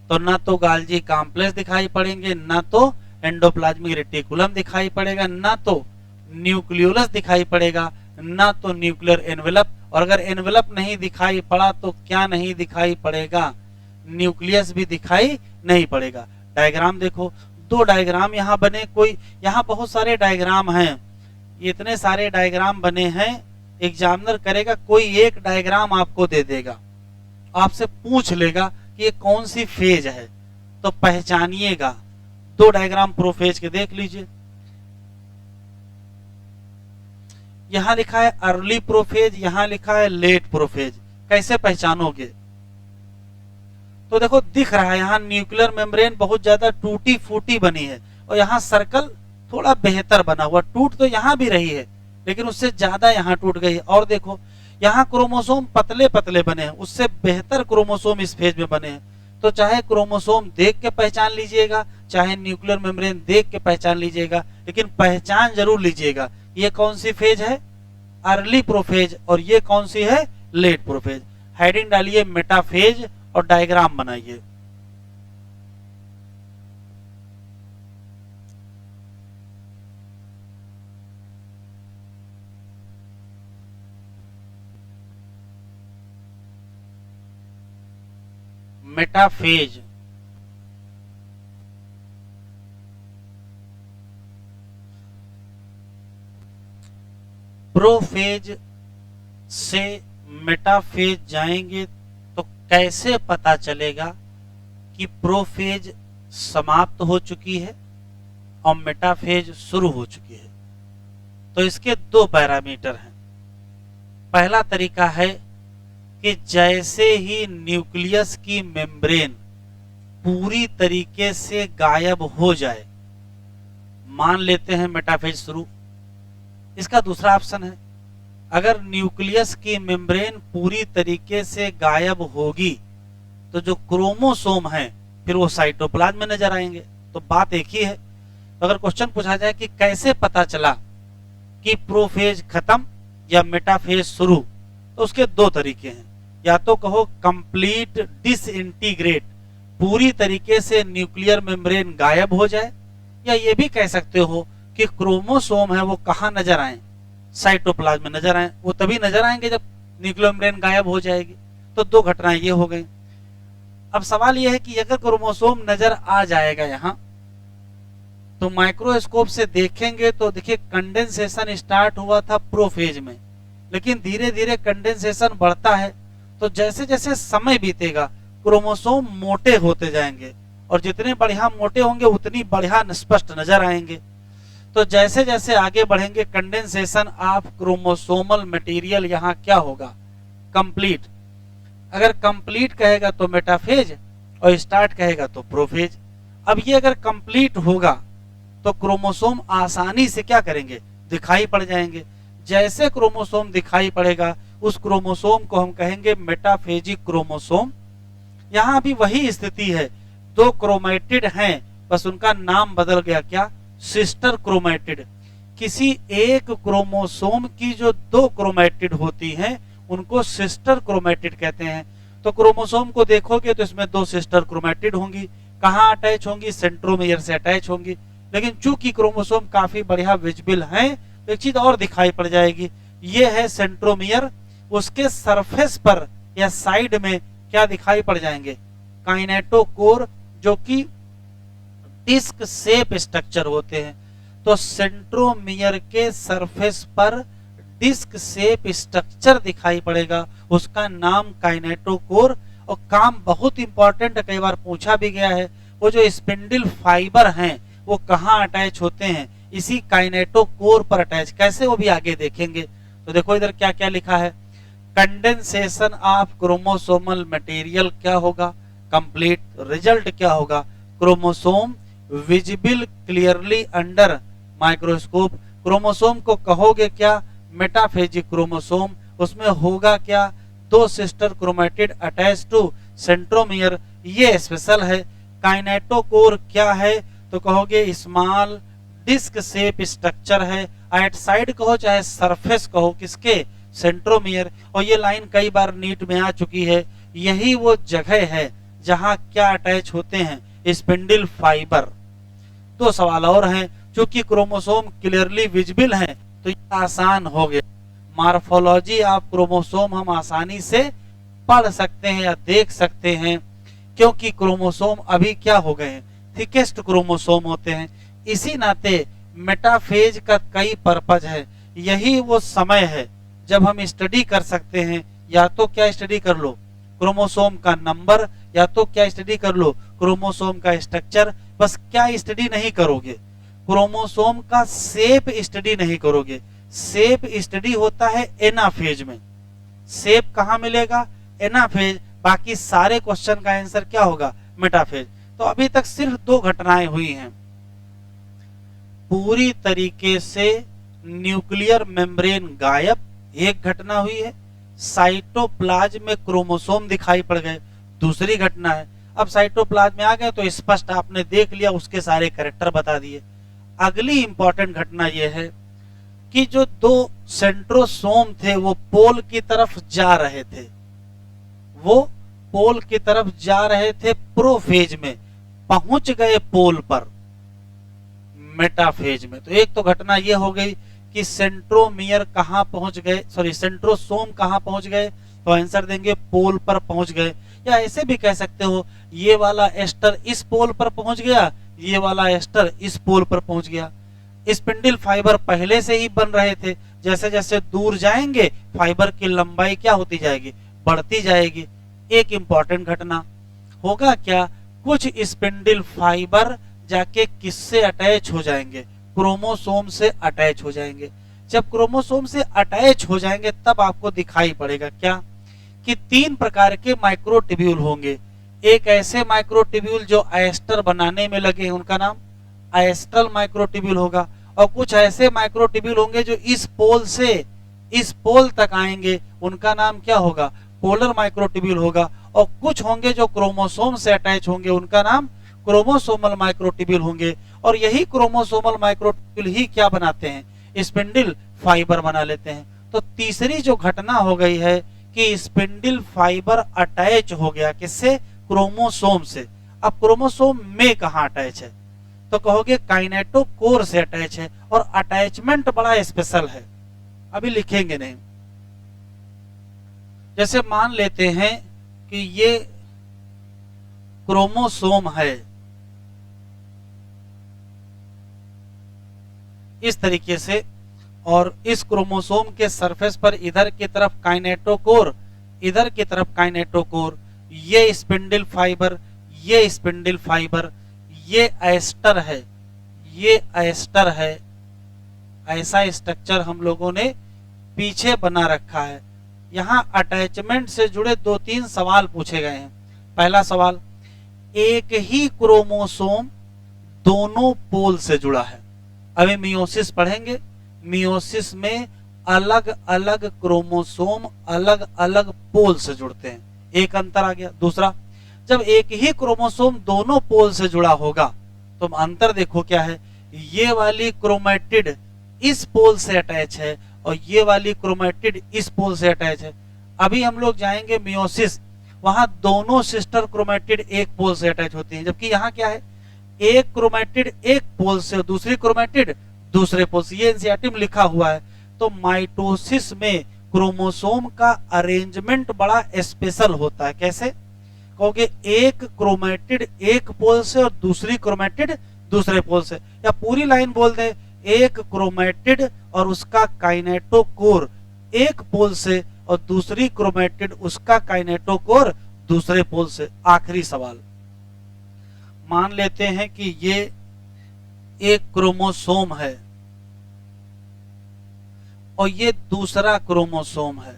तो ना तो गाल्जी कॉम्प्लेक्स दिखाई पड़ेंगे, ना तो एंडोप्लाज्मिक रेटिकुलम दिखाई पड़ेगा, ना तो न्यूक्लियोलस दिखाई पड़ेगा, ना तो न्यूक्लियर एनवेलप। और अगर एनवेलप नहीं दिखाई पड़ा तो क्या नहीं दिखाई पड़ेगा, न्यूक्लियस भी दिखाई नहीं पड़ेगा। डायग्राम देखो, 2 डायग्राम यहाँ बने, कोई यहाँ बहुत सारे डायग्राम हैं, इतने सारे डायग्राम बने हैं, एग्जामिनर करेगा कोई एक डायग्राम आपको दे देगा, आपसे पूछ लेगा कि ये कौन सी फेज है, तो पहचानिएगा। 2 डायग्राम प्रोफेज के देख लीजिए, यहां लिखा है अर्ली प्रोफेज, यहां लिखा है लेट प्रोफेज, कैसे पहचानोगे, तो देखो दिख रहा है यहाँ न्यूक्लियर मेम्ब्रेन बहुत ज्यादा टूटी फूटी बनी है, और यहाँ सर्कल थोड़ा बेहतर बना हुआ, टूट तो यहाँ भी रही है लेकिन उससे ज्यादा यहाँ टूट गई है। और देखो यहाँ क्रोमोसोम पतले पतले बने हैं, उससे बेहतर क्रोमोसोम इस फेज में बने हैं। तो चाहे क्रोमोसोम देख के पहचान लीजिएगा, चाहे न्यूक्लियर मेम्ब्रेन देख के पहचान लीजिएगा, लेकिन पहचान जरूर लीजिएगा ये कौन सी फेज है, अर्ली प्रोफेज, और ये कौन सी है, लेट प्रोफेज। हेडिंग डालिए मेटाफेज और डायग्राम बनाइए। मेटाफेज प्रोफेज से मेटाफेज जाएंगे तो कैसे पता चलेगा कि प्रोफेज समाप्त हो चुकी है और मेटाफेज शुरू हो चुकी है? तो इसके दो पैरामीटर हैं। पहला तरीका है कि जैसे ही न्यूक्लियस की मेम्ब्रेन पूरी तरीके से गायब हो जाए, मान लेते हैं मेटाफेज शुरू। इसका दूसरा ऑप्शन है, अगर न्यूक्लियस की मेम्ब्रेन पूरी तरीके से गायब होगी तो जो क्रोमोसोम है फिर वो साइटोप्लाज्म में नजर आएंगे। तो बात एक ही है। तो अगर क्वेश्चन पूछा जाए कि कैसे पता चला कि प्रोफेज खत्म या मेटाफेज शुरू, तो उसके दो तरीके हैं। या तो कहो कंप्लीट डिसइंटीग्रेट, पूरी तरीके से न्यूक्लियर मेम्ब्रेन गायब हो जाए, या ये भी कह सकते हो कि क्रोमोसोम है वो कहाँ नजर आए, साइटोप्लाज्म में नजर आए। वो तभी नजर आएंगे जब न्यूक्लियर मेम्ब्रेन गायब हो जाएगी। तो दो घटनाएं ये हो गई। अब सवाल यह है कि अगर क्रोमोसोम नजर आ जाएगा यहाँ, तो माइक्रोस्कोप से देखेंगे तो देखिए कंडेंसेशन स्टार्ट हुआ था प्रोफेज में, लेकिन धीरे धीरे कंडेंसेशन बढ़ता है। तो जैसे जैसे समय बीतेगा क्रोमोसोम मोटे होते जाएंगे, और जितने बढ़िया मोटे होंगे उतनी बढ़िया स्पष्ट नजर आएंगे। तो जैसे जैसे आगे बढ़ेंगे कंडेंसेशन ऑफ क्रोमोसोमल मटेरियल यहाँ क्या होगा, कंप्लीट। अगर कंप्लीट कहेगा तो मेटाफेज और स्टार्ट कहेगा तो प्रोफेज। अब ये अगर कंप्लीट होगा तो क्रोमोसोम आसानी से क्या करेंगे, दिखाई पड़ जाएंगे। जैसे क्रोमोसोम दिखाई पड़ेगा उस क्रोमोसोम को हम कहेंगे मेटाफेजिक क्रोमोसोम। यहाँ भी वही स्थिति है, दो क्रोमैटिड हैं, बस उनका नाम बदल गया, क्या, सिस्टर क्रोमैटिड। किसी एक क्रोमोसोम की जो दो क्रोमैटिड होती हैं उनको सिस्टर क्रोमैटिड कहते हैं। तो क्रोमोसोम को देखोगे तो इसमें दो सिस्टर क्रोमैटिड होंगी। कहाँ अटैच होंगी, सेंट्रोमियर से अटैच होंगी। लेकिन चूंकि क्रोमोसोम काफी बढ़िया विजिबल हैं, तो एक चीज और दिखाई पड़ जाएगी, ये है सेंट्रोमियर। उसके सरफेस पर या साइड में क्या दिखाई पड़ जाएंगे, काइनेटोकोर, जो कि डिस्क शेप स्ट्रक्चर होते हैं। तो सेंट्रोमियर के सरफेस पर डिस्क शेप स्ट्रक्चर दिखाई पड़ेगा, उसका नाम काइनेटोकोर। और काम बहुत इंपॉर्टेंट, कई बार पूछा भी गया है, वो जो स्पिंडल फाइबर हैं वो कहाँ अटैच होते हैं, इसी काइनेटोकोर पर अटैच। कैसे, वो भी आगे देखेंगे। तो देखो इधर क्या क्या लिखा है, कंडेंसेशन ऑफ क्रोमोसोमल मटेरियल क्या होगा, कंप्लीट। रिजल्ट क्या होगा, chromosome visible clearly under microscope. Chromosome को कहोगे क्या, मेटाफेजिक क्रोमोसोम। उसमें होगा क्या, दो sister chromatid attach to centromere, ये स्पेशल है। काइनेटोकोर क्या है, तो कहोगे स्मॉल डिस्क शेप स्ट्रक्चर है। एट साइड कहो चाहे सरफेस कहो, किसके, सेंट्रोमियर। और ये लाइन कई बार नीट में आ चुकी है, यही वो जगह है जहां क्या अटैच होते हैं, स्पिंडल फाइबर। दो सवाल और हैं, चूंकि क्रोमोसोम क्लियरली विजिबल हैं तो ये आसान हो गया। मॉर्फोलॉजी ऑफ क्रोमोसोम हम आसानी से पढ़ सकते हैं या देख सकते हैं, क्योंकि क्रोमोसोम अभी क्या हो गए हैं, थिकेस्ट क्रोमोसोम होते हैं। इसी नाते मेटाफेज का कई पर्पज है। यही वो समय है जब हम स्टडी कर सकते हैं, या तो क्या स्टडी कर लो, क्रोमोसोम का नंबर, या तो क्या स्टडी कर लो, क्रोमोसोम का स्ट्रक्चर। बस क्या स्टडी नहीं करोगे, क्रोमोसोम का शेप स्टडी नहीं करोगे। शेप स्टडी होता है एनाफेज में। शेप कहाँ मिलेगा, एनाफेज। बाकी सारे क्वेश्चन का आंसर क्या होगा, मेटाफेज। तो अभी तक सिर्फ दो घटनाएं हुई हैं, पूरी तरीके से न्यूक्लियर मेम्ब्रेन गायब, एक घटना हुई है। साइटोप्लाज्म में क्रोमोसोम दिखाई पड़ गए, दूसरी घटना है। अब साइटोप्लाज्म में आ गए तो स्पष्ट आपने देख लिया, उसके सारे कैरेक्टर बता दिए। अगली इंपॉर्टेंट घटना यह है कि जो दो सेंट्रोसोम थे वो पोल की तरफ जा रहे थे, वो पोल की तरफ जा रहे थे प्रोफेज में, पहुंच गए पोल पर मेटाफेज में। तो एक तो घटना ये हो गई कि सेंट्रोमियर कहां पहुंच गए, सॉरी सेंट्रोसोम कहां पहुंच गए, तो आंसर देंगे पोल पर पहुंच गए। या ऐसे भी कह सकते हो ये वाला एस्टर इस पोल पर पहुंच गया, ये वाला एस्टर इस पोल पर पहुंच गया। स्पिंडल फाइबर पहले से ही बन रहे थे, जैसे जैसे दूर जाएंगे फाइबर की लंबाई क्या होती जाएगी, बढ़ती जाएगी। एक इंपॉर्टेंट घटना होगा क्या, कुछ स्पिंडल फाइबर जाके किससे अटैच हो जाएंगे, क्रोमोसोम से अटैच हो जाएंगे। जब क्रोमोसोम से अटैच हो जाएंगे तब आपको दिखाई पड़ेगा क्या कि 3 प्रकार के माइक्रोट्यूब्यूल होंगे। एक ऐसे माइक्रोट्यूब्यूल जो एस्टर बनाने में लगे हैं, उनका नाम एस्ट्रल माइक्रोट्यूब्यूल होगा। और कुछ ऐसे माइक्रोट्यूब्यूल होंगे जो इस पोल से इस पोल तक आएंगे, उनका नाम क्या होगा, पोलर माइक्रोट्यूब्यूल होगा। और कुछ होंगे जो क्रोमोसोम से अटैच होंगे, उनका नाम क्रोमोसोमल माइक्रोट्यूब्यूल होंगे। और यही क्रोमोसोमल माइक्रोट्यूब्यूल ही क्या बनाते हैं, स्पिंडल फाइबर बना लेते हैं। तो तीसरी जो घटना हो गई है कि स्पिंडल फाइबर अटैच हो गया किससे, क्रोमोसोम से। अब क्रोमोसोम में कहां अटैच है, तो कहोगे काइनेटोकोर से अटैच है। और अटैचमेंट बड़ा स्पेशल है, अभी लिखेंगे नहीं। जैसे मान लेते हैं कि ये क्रोमोसोम है, इस तरीके से, और इस क्रोमोसोम के सरफेस पर इधर की तरफ काइनेटोकोर, इधर की तरफ काइनेटोकोर, ये स्पिंडल फाइबर, ये स्पिंडल फाइबर, ये एस्टर है, ये एस्टर है। ऐसा स्ट्रक्चर हम लोगों ने पीछे बना रखा है। यहां अटैचमेंट से जुड़े 2-3 सवाल पूछे गए हैं। पहला सवाल, एक ही क्रोमोसोम दोनों पोल से जुड़ा है। अभी मियोसिस पढ़ेंगे, मियोसिस में अलग अलग क्रोमोसोम अलग अलग पोल से जुड़ते हैं, एक अंतर आ गया। दूसरा, जब एक ही क्रोमोसोम दोनों पोल से जुड़ा होगा तो अंतर देखो क्या है, ये वाली क्रोमेटिड इस पोल से अटैच है और ये वाली क्रोमेटिड इस पोल से अटैच है। अभी हम लोग जाएंगे मियोसिस, वहां दोनों सिस्टर क्रोमेटिड एक पोल से अटैच होती हैं, जबकि यहाँ क्या है, एक क्रोमेटिड एक पोल से और दूसरी क्रोमेटिड दूसरे पोल से। ये एनसीईआरटी में लिखा हुआ है। तो माइटोसिस में क्रोमोसोम का अरेंजमेंट बड़ा स्पेशल होता है। कैसे कहोगे, एक क्रोमेटिड एक पोल से और दूसरी क्रोमेटिड दूसरे पोल से। या पूरी लाइन बोल दे, एक क्रोमेटिड और उसका काइनेटोकोर एक पोल से और दूसरी क्रोमेटिड उसका काइनेटोकोर दूसरे पोल से। आखिरी सवाल, मान लेते हैं कि ये एक क्रोमोसोम है और ये दूसरा क्रोमोसोम है।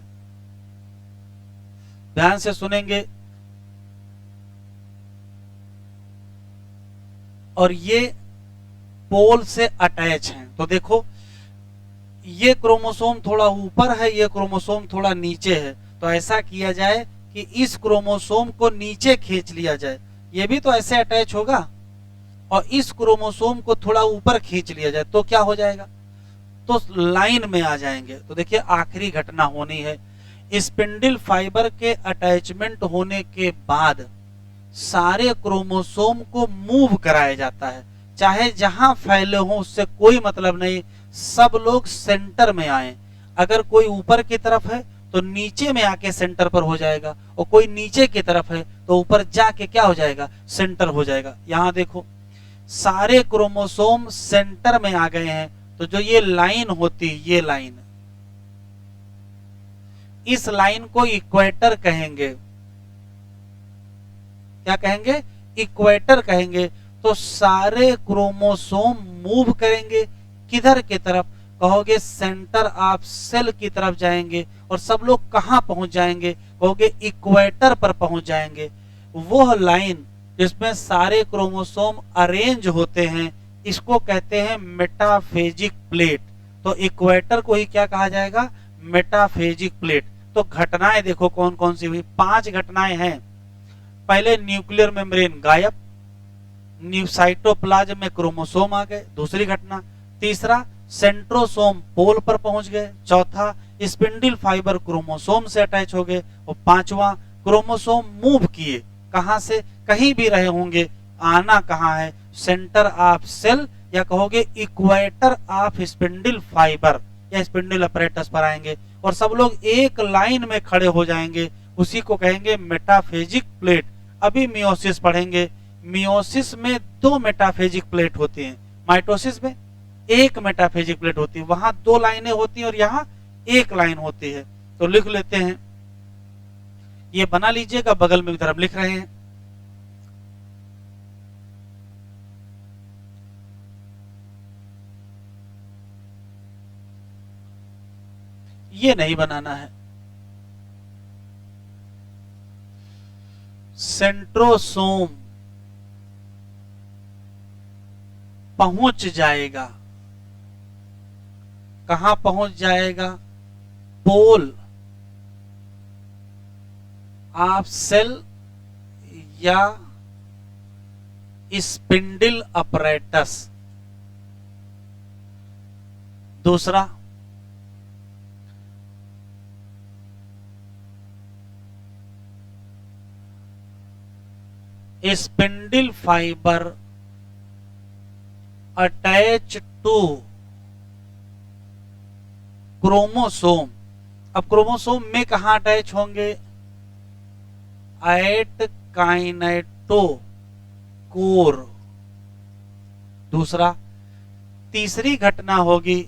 ध्यान से सुनेंगे, और ये पोल से अटैच हैं। तो देखो, ये क्रोमोसोम थोड़ा ऊपर है, ये क्रोमोसोम थोड़ा नीचे है। तो ऐसा किया जाए कि इस क्रोमोसोम को नीचे खींच लिया जाए, ये भी तो ऐसे अटैच होगा, और इस क्रोमोसोम को थोड़ा ऊपर खींच लिया जाए तो क्या हो जाएगा, तो लाइन में आ जाएंगे। तो देखिए, आखिरी घटना होनी है। स्पिंडल फाइबर के अटैचमेंट होने के बाद सारे क्रोमोसोम को मूव कराया जाता है, चाहे जहां फैले हो उससे कोई मतलब नहीं, सब लोग सेंटर में आए। अगर कोई ऊपर की तरफ है तो नीचे में आके सेंटर पर हो जाएगा, और कोई नीचे की तरफ है तो ऊपर जाके क्या हो जाएगा, सेंटर हो जाएगा। यहां देखो, सारे क्रोमोसोम सेंटर में आ गए हैं। तो जो ये लाइन होती है, ये लाइन, इस लाइन को इक्वेटर कहेंगे। क्या कहेंगे, इक्वेटर कहेंगे। तो सारे क्रोमोसोम मूव करेंगे किधर की तरफ, कहोगे सेंटर ऑफ सेल की तरफ जाएंगे। और सब लोग कहां पहुंच जाएंगे, कहोगे इक्वेटर पर पहुंच जाएंगे। वह लाइन जिसमें सारे क्रोमोसोम अरेंज होते हैं, इसको कहते हैं मेटाफेजिक प्लेट। तो इक्वेटर को ही क्या कहा जाएगा, मेटाफेजिक प्लेट। तो घटनाएं देखो कौन कौन सी हुई, 5 घटनाएं हैं। पहले न्यूक्लियर मेम्ब्रेन गायब, साइटोप्लाज्म में क्रोमोसोम आ गए, दूसरी घटना। तीसरा, सेंट्रोसोम पोल पर पहुंच गए। चौथा, स्पिंडल फाइबर क्रोमोसोम से अटैच हो गए। और पांचवा, क्रोमोसोम मूव किए, कहां से, कहीं भी रहे होंगे, आना कहां है, सेंटर ऑफ सेल, या कहोगे इक्वेटर ऑफ स्पिंडल फाइबर या स्पिंडल अपरेटस पर आएंगे और सब लोग एक लाइन में खड़े हो जाएंगे, उसी को कहेंगे मेटाफेजिक प्लेट। अभी मियोसिस पढ़ेंगे, मियोसिस में दो मेटाफेजिक प्लेट होती हैं, माइटोसिस में एक मेटाफेजिक प्लेट होती है, वहां दो लाइनें होती हैं और यहां एक लाइन होती है। तो लिख लेते हैं, ये बना लीजिएगा, बगल में इधर हम लिख रहे हैं। ये नहीं बनाना है, सेंट्रोसोम पहुंच जाएगा, कहां पहुंच जाएगा, पोल ऑफ सेल या स्पिंडल अपरेटस। दूसरा, spindle fibre attach to chromosome. अब क्रोमोसोम में कहां अटैच होंगे, एट काइनेटो कोर। दूसरा, तीसरी घटना होगी,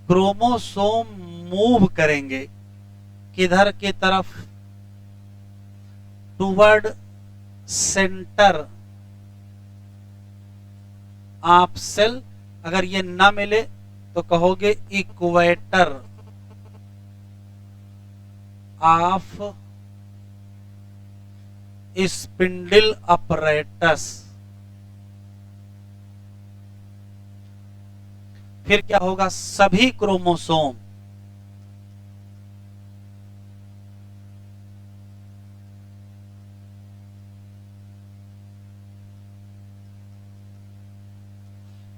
क्रोमोसोम मूव करेंगे किधर की तरफ, टुवर्ड सेंटर ऑफ सेल। अगर ये ना मिले तो कहोगे इक्वेटर ऑफ स्पिंडल अपरेटस। फिर क्या होगा, सभी क्रोमोसोम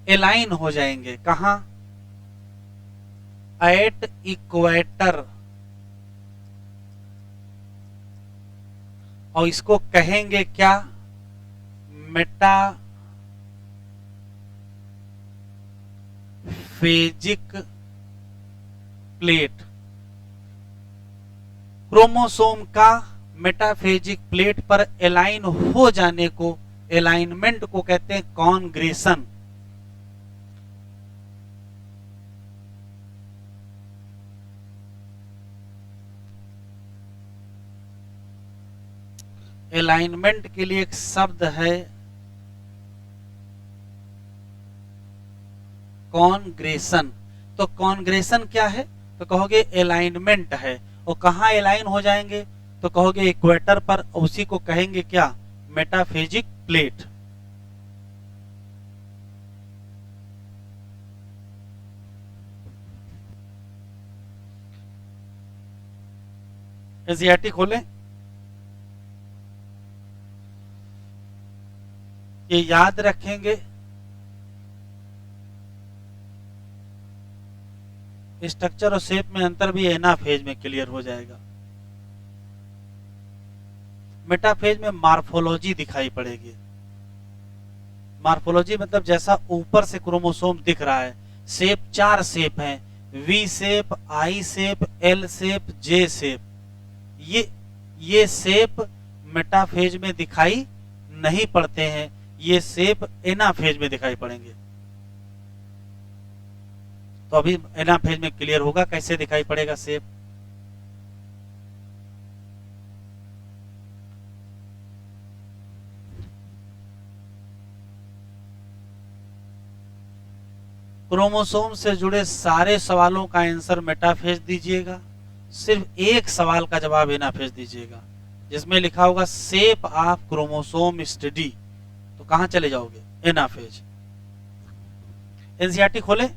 एलाइन हो जाएंगे, कहां, एट इक्वेटर, और इसको कहेंगे क्या, मेटाफेजिक प्लेट। क्रोमोसोम का मेटाफेजिक प्लेट पर एलाइन हो जाने को, एलाइनमेंट को कहते हैं कॉन्ग्रेशन। एलाइनमेंट के लिए एक शब्द है कॉन्ग्रेशन। तो कॉन्ग्रेशन क्या है, तो कहोगे एलाइनमेंट है। और कहां एलाइन हो जाएंगे, तो कहोगे इक्वेटर पर, उसी को कहेंगे क्या, मेटाफेजिक प्लेट। एनसीईआरटी खोलें, ये याद रखेंगे, स्ट्रक्चर और शेप में अंतर भी एनाफेज में क्लियर हो जाएगा। मेटाफेज में मार्फोलॉजी दिखाई पड़ेगी। मार्फोलॉजी मतलब जैसा ऊपर से क्रोमोसोम दिख रहा है, शेप, चार शेप हैं, V shape, I shape, L shape, J shape. ये शेप मेटाफेज में दिखाई नहीं पड़ते हैं, ये शेप एनाफेज में दिखाई पड़ेंगे। तो अभी एनाफेज में क्लियर होगा कैसे दिखाई पड़ेगा शेप। क्रोमोसोम से जुड़े सारे सवालों का आंसर मेटाफेज दीजिएगा, सिर्फ एक सवाल का जवाब एनाफेज दीजिएगा, जिसमें लिखा होगा शेप ऑफ क्रोमोसोम स्टडी, तो कहां चले जाओगे, एनाफेज। एनसीईआरटी खोले,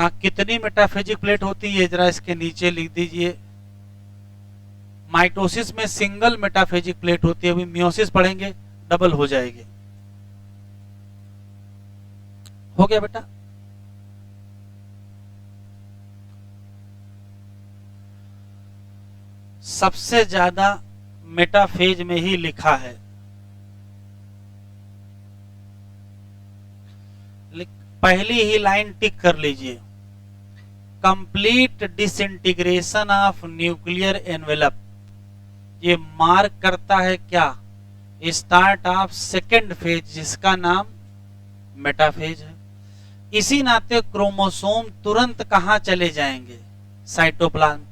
कितनी मेटाफेजिक प्लेट होती है जरा इसके नीचे लिख दीजिए। माइटोसिस में सिंगल मेटाफेजिक प्लेट होती है, अभी मियोसिस पढ़ेंगे डबल हो जाएगी। हो गया बेटा? सबसे ज्यादा मेटाफेज में ही लिखा है, पहली ही लाइन टिक कर लीजिए। Complete disintegration of nuclear envelope, ये मार्क करता है क्या? स्टार्ट ऑफ सेकेंड फेज, जिसका नाम मेटाफेज है। इसी नाते क्रोमोसोम तुरंत कहां चले जाएंगे? साइटोप्लाज्म।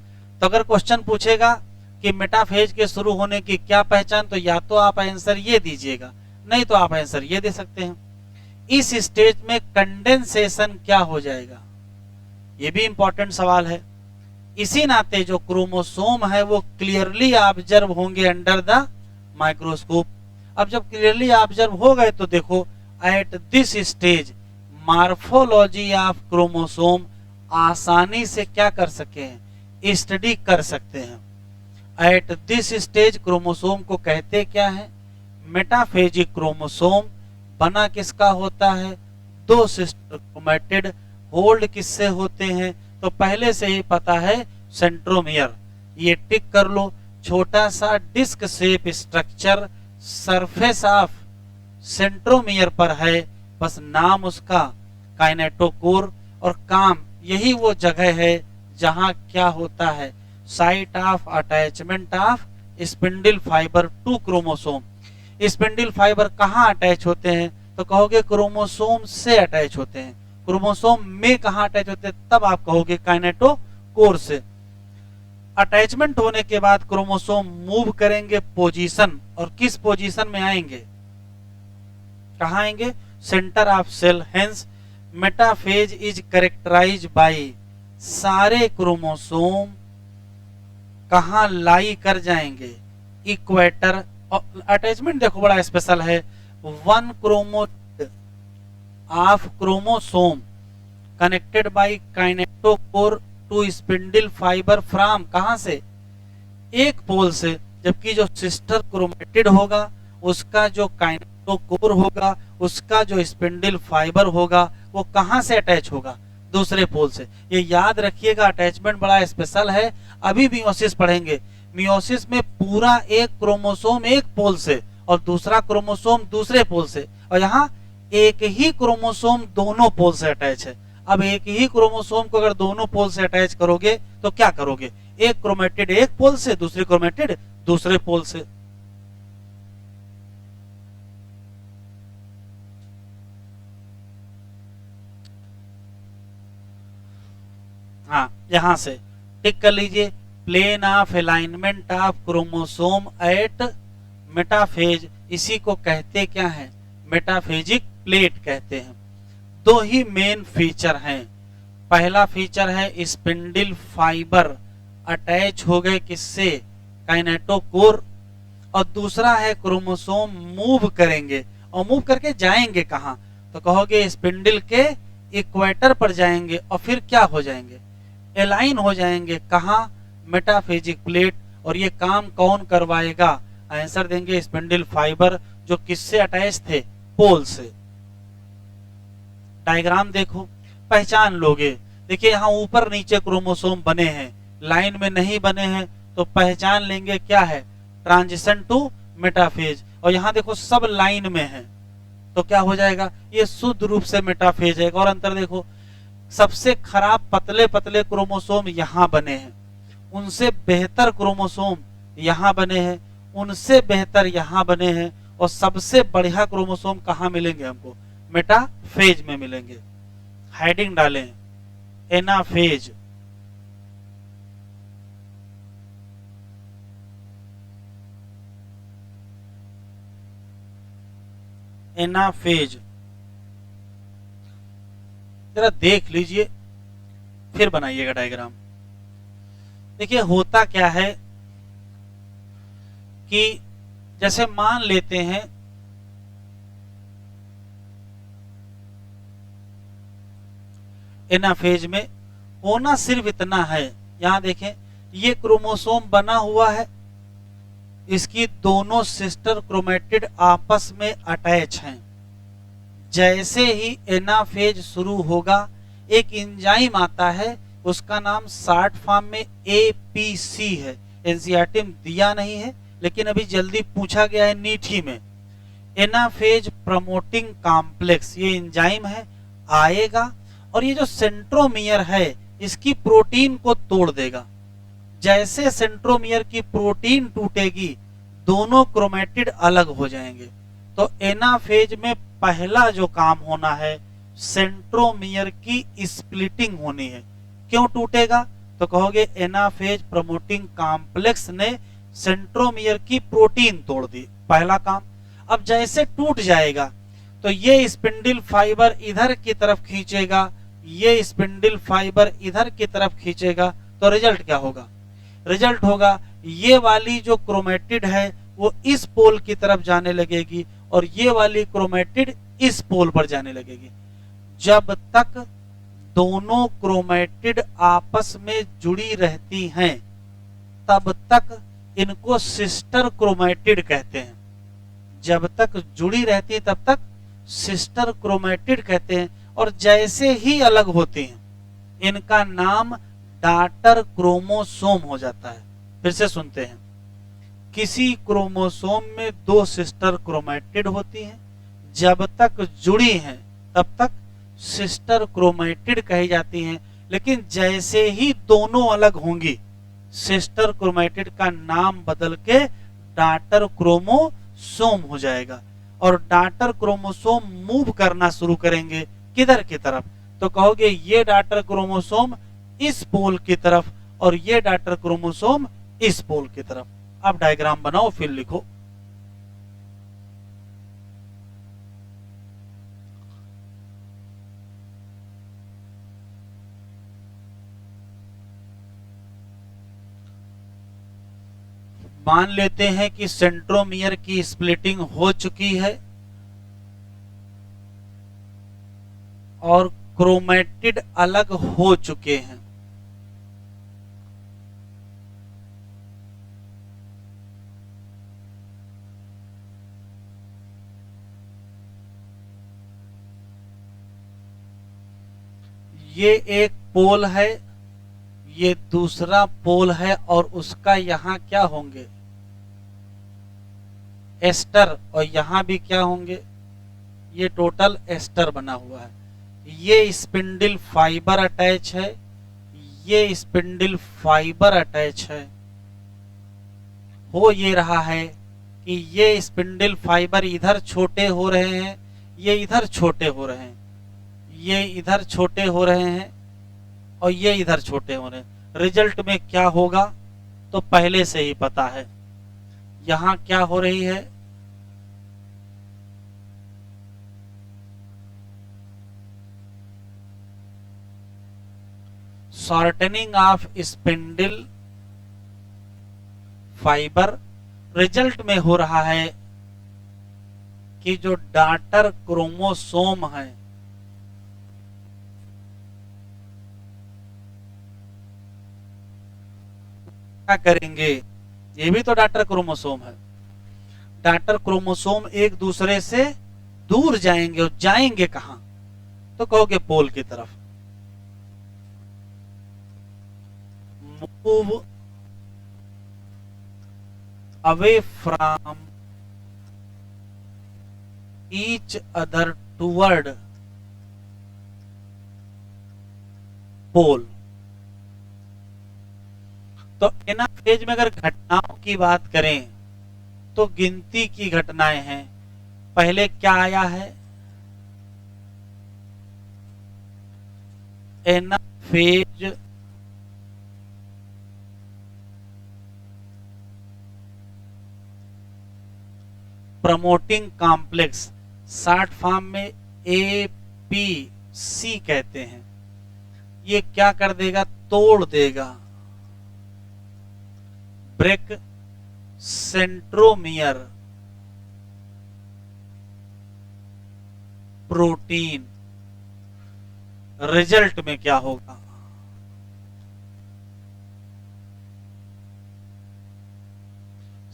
तो अगर क्वेश्चन पूछेगा कि मेटाफेज के शुरू होने की क्या पहचान, तो या तो आप आंसर ये दीजिएगा, नहीं तो आप आंसर ये दे सकते हैं। इस स्टेज में कंडेंसेशन क्या हो जाएगा? ये भी इंपॉर्टेंट सवाल है। इसी नाते जो क्रोमोसोम है वो क्लियरली ऑब्जर्व होंगे अंडर द माइक्रोस्कोप। अब जब क्लियरली ऑब्जर्व हो गए तो देखो, at this stage morphology of chromosome आसानी से क्या कर सके हैं? स्टडी कर सकते हैं। एट दिस स्टेज क्रोमोसोम को कहते क्या है? मेटाफेजिक क्रोमोसोम बना किसका होता है? दो सिस्टर क्रोमैटिड। होल्ड किससे होते हैं? तो पहले से ही पता है, सेंट्रोमियर। ये टिक कर लो। छोटा सा disc shape structure surface of centromere पर है, बस नाम उसका काइनेटोकोर। और काम, यही वो जगह है जहां क्या होता है? Site of attachment of spindle fibre to chromosome. Spindle fibre कहां अटैच होते हैं? तो कहोगे क्रोमोसोम से अटैच होते हैं। क्रोमोसोम में कहां अटैच होते हैं? तब आप कहोगे काइनेटोकोर से। अटैचमेंट होने के बाद क्रोमोसोम मूव करेंगे पोजीशन, और किस पोजीशन में आएंगे? कहां आएंगे? Centre of cell. Hence metaphase is characterized by, सारे क्रोमोसोम कहां लाई कर जाएंगे? इक्वेटर। अटैचमेंट देखो बड़ा स्पेशल है। One of chromosome connected by kinetochore to spindle fibre from, कहां से? एक पोल से। जबकि जो सिस्टर क्रोमेटिड होगा उसका जो काइनेटोकोर होगा, उसका जो स्पिंडल फाइबर होगा, वो कहां से अटैच होगा? दूसरे पोल से। ये याद रखिएगा, अटैचमेंट बड़ा स्पेशल है। अभी मियोसिस पढ़ेंगे। मियोसिस में पूरा एक क्रोमोसोम एक पोल से और दूसरा क्रोमोसोम दूसरे पोल से, और यहाँ एक ही क्रोमोसोम दोनों पोल से अटैच है। अब एक ही क्रोमोसोम को अगर दोनों पोल से अटैच करोगे तो क्या करोगे? एक क्रोमेटिड एक पोल से, दूसरी क्रोमेटिड दूसरे पोल से। हाँ, यहां से टिक कर लीजिए। Plane of alignment of chromosome at metaphase, इसी को कहते क्या है? मेटाफेजिक प्लेट कहते हैं। दो ही मेन फीचर हैं। पहला फीचर है स्पिंडल फाइबर अटैच हो गए किससे? काइनेटोकोर। और दूसरा है क्रोमोसोम मूव करेंगे, और मूव करके जाएंगे कहां? तो कहोगे स्पिंडल के इक्वेटर पर जाएंगे, और फिर क्या हो जाएंगे? एलाइन हो जाएंगे। कहां? Metaphasic plate. और ये काम कौन करवाएगा? आंसर देंगे स्पिंडल फाइबर, जो किससे अटैच थे? पोल से। डायग्राम देखो, पहचान लोगे। देखिए यहाँ ऊपर नीचे क्रोमोसोम बने हैं, लाइन में नहीं बने हैं, तो पहचान लेंगे क्या है? Transition to metaphase. और यहाँ देखो सब लाइन में है, तो क्या हो जाएगा? ये शुद्ध रूप से मेटाफेज है। और अंतर देखो, सबसे खराब पतले पतले क्रोमोसोम यहाँ बने हैं, उनसे बेहतर क्रोमोसोम यहाँ बने हैं, उनसे बेहतर यहाँ बने हैं, और सबसे बढ़िया क्रोमोसोम कहाँ मिलेंगे हमको? मेटाफेज में मिलेंगे। हेडिंग डालें, एनाफेज। एनाफेज जरा देख लीजिए, फिर बनाइएगा डायग्राम। देखिए होता क्या है कि जैसे मान लेते हैं एनाफेज में होना सिर्फ इतना है, यहां देखें ये क्रोमोसोम बना हुआ है, इसकी दोनों सिस्टर क्रोमेटिड आपस में अटैच हैं। जैसे ही एनाफेज शुरू होगा एक एंजाइम आता है, उसका नाम शॉर्ट फॉर्म में एपीसी है। एनसीईआरटी में दिया नहीं है लेकिन अभी जल्दी पूछा गया है नीट में। एनाफेज प्रमोटिंग कॉम्प्लेक्स ये एंजाइम है, आएगा और ये जो सेंट्रोमियर है इसकी प्रोटीन को तोड़ देगा। जैसे सेंट्रोमियर की प्रोटीन टूटेगी दोनों क्रोमेटिड अलग हो जाएंगे। तो एनाफेज में पहला जो काम होना है सेंट्रोमियर की स्प्लिटिंग होनी है। क्यों टूटेगा तो कहोगे एनाफेज प्रमोटिंग कॉम्प्लेक्स ने सेंट्रोमियर की प्रोटीन तोड़ दी, पहला काम। अब जैसे टूट जाएगा तो ये स्पिंडल फाइबर इधर की तरफ खींचेगा, ये स्पिंडल फाइबर इधर की तरफ खींचेगा, तो रिजल्ट क्या होगा? रिजल्ट होगा ये वाली जो क्रोमेटिड है वो इस पोल की तरफ जाने लगेगी और ये वाली क्रोमेटिड इस पोल पर जाने लगेगी। जब तक दोनों क्रोमेटिड आपस में जुड़ी रहती हैं तब तक इनको सिस्टर क्रोमेटिड कहते हैं। जब तक जुड़ी रहती है तब तक सिस्टर क्रोमेटिड कहते हैं, और जैसे ही अलग होती हैं इनका नाम डॉटर क्रोमोसोम हो जाता है। फिर से सुनते हैं, किसी क्रोमोसोम में दो सिस्टर क्रोमेटिड होती हैं, जब तक जुड़ी हैं तब तक सिस्टर क्रोमेटिड कही जाती हैं, लेकिन जैसे ही दोनों अलग होंगी सिस्टर क्रोमेटिड का नाम बदल के डॉटर क्रोमोसोम हो जाएगा और डॉटर क्रोमोसोम मूव करना शुरू करेंगे किधर की तरफ? तो कहोगे ये डॉटर क्रोमोसोम इस पोल की तरफ और ये डॉटर क्रोमोसोम इस पोल की तरफ। अब डायग्राम बनाओ फिर लिखो। मान लेते हैं कि सेंट्रोमियर की स्प्लिटिंग हो चुकी है और क्रोमेटिड अलग हो चुके हैं। ये एक पोल है, ये दूसरा पोल है और उसका यहां क्या होंगे? एस्टर, और यहां भी क्या होंगे? ये टोटल एस्टर बना हुआ है। ये स्पिंडल फाइबर अटैच है, ये स्पिंडल फाइबर अटैच है। हो ये रहा है कि ये स्पिंडल फाइबर इधर छोटे हो रहे हैं, ये इधर छोटे हो रहे हैं, ये इधर छोटे हो रहे हैं और ये इधर छोटे हो रहे हैं। रिजल्ट में क्या होगा तो पहले से ही पता है। यहां क्या हो रही है? Shortening of spindle fibre. Result में हो रहा है कि जो डॉटर क्रोमोसोम है क्या करेंगे? ये भी तो डॉटर क्रोमोसोम है। डॉटर क्रोमोसोम एक दूसरे से दूर जाएंगे और जाएंगे कहां? तो कहोगे पोल की तरफ। Move away from each other toward pole. तो एनाफेज में अगर घटनाओं की बात करें तो गिनती की घटनाएं हैं। पहले क्या आया है? Anaphase promoting complex, short form में एपीसी कहते हैं। ये क्या कर देगा? तोड़ देगा, ब्रेक सेंट्रोमियर प्रोटीन। रिजल्ट में क्या होगा?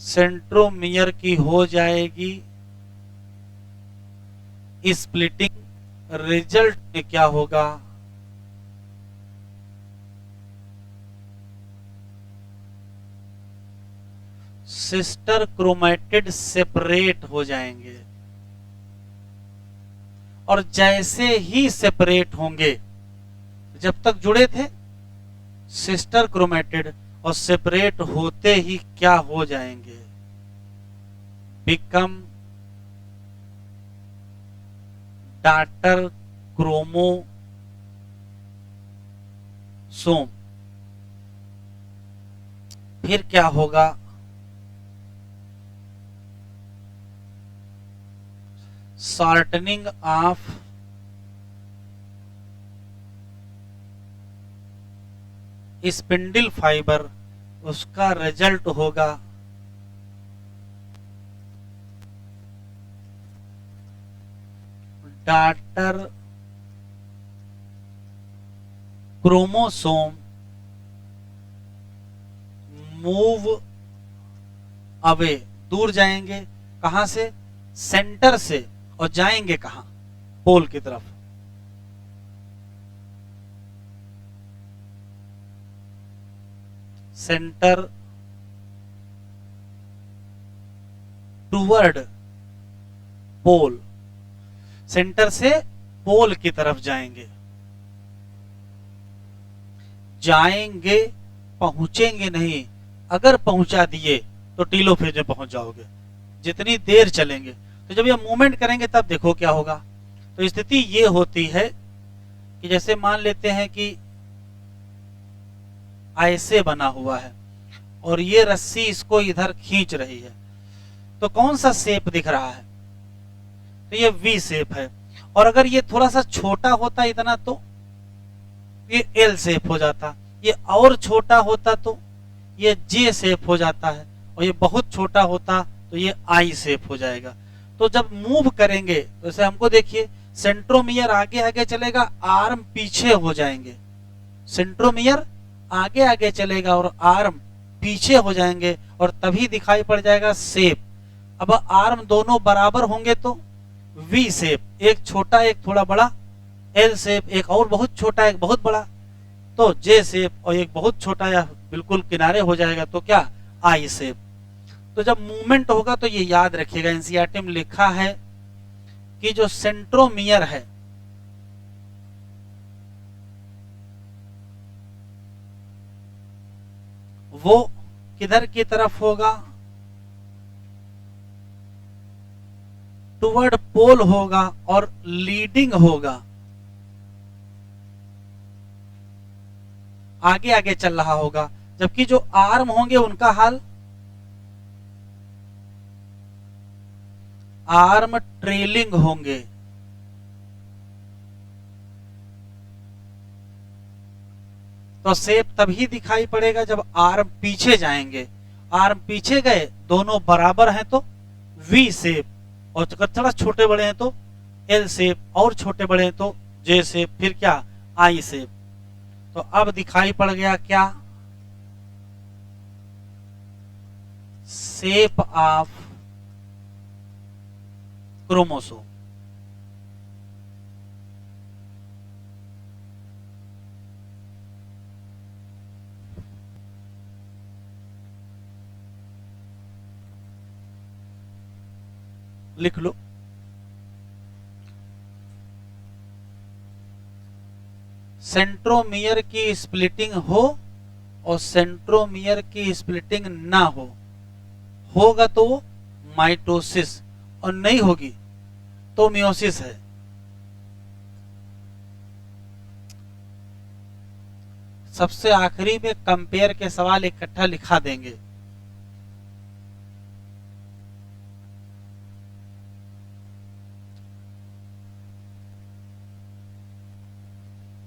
सेंट्रोमियर की हो जाएगी स्प्लिटिंग, रिजल्ट में क्या होगा? सिस्टर क्रोमैटिड सेपरेट हो जाएंगे। और जैसे ही सेपरेट होंगे, जब तक जुड़े थे सिस्टर क्रोमैटिड, और सेपरेट होते ही क्या हो जाएंगे? Become daughter chromosome. फिर क्या होगा? शॉर्टनिंग ऑफ स्पिंडल फाइबर, उसका रिजल्ट होगा डॉटर क्रोमोसोम मूव अवे, दूर जाएंगे। कहां से? सेंटर से। और जाएंगे कहां? पोल की तरफ। सेंटर टूवर्ड पोल, सेंटर से पोल की तरफ जाएंगे। जाएंगे, पहुंचेंगे नहीं। अगर पहुंचा दिए तो टीलोफेज में पहुंच जाओगे। जितनी देर चलेंगे, तो जब ये मूवमेंट करेंगे तब देखो क्या होगा। तो स्थिति ये होती है कि जैसे मान लेते हैं कि ऐसे बना हुआ है और ये रस्सी इसको इधर खींच रही है, तो कौन सा शेप दिख रहा है? तो ये वी शेप है। और अगर ये थोड़ा सा छोटा होता इतना तो ये एल शेप हो जाता, ये और छोटा होता तो ये जे शेप हो जाता है, और ये बहुत छोटा होता तो ये आई शेप हो जाएगा। तो जब मूव करेंगे तो जैसे हमको देखिए, सेंट्रोमियर आगे आगे चलेगा, आर्म पीछे हो जाएंगे। सेंट्रोमियर आगे आगे चलेगा और आर्म पीछे हो जाएंगे, और तभी दिखाई पड़ जाएगा शेप। अब आर्म दोनों बराबर होंगे तो वी शेप, एक छोटा एक थोड़ा बड़ा, एल शेप एक और बहुत छोटा एक बहुत बड़ा, तो जे शेप, और एक बहुत छोटा या बिल्कुल किनारे हो जाएगा तो क्या? आई शेप। तो जब मूवमेंट होगा तो ये याद रखिएगा, एनसीईआरटी में लिखा है कि जो सेंट्रोमियर है वो किधर की तरफ होगा? टुवर्ड पोल होगा और लीडिंग होगा, आगे आगे चल रहा होगा। जबकि जो आर्म होंगे उनका हाल, आर्म ट्रेलिंग होंगे। तो शेप तभी दिखाई पड़ेगा जब आर्म पीछे जाएंगे। आर्म पीछे गए, दोनों बराबर हैं तो वी शेप, और थोड़ा छोटे बड़े हैं तो एल शेप, और छोटे बड़े हैं तो जे शेप, फिर क्या? आई शेप। तो अब दिखाई पड़ गया क्या? Shape of chromosome. लिख लो, सेंट्रोमियर की स्प्लिटिंग हो और सेंट्रोमियर की स्प्लिटिंग ना हो, होगा तो वो माइटोसिस, और नहीं होगी तो मियोसिस है। सबसे आखिरी में कंपेयर के सवाल इकट्ठा लिखा देंगे।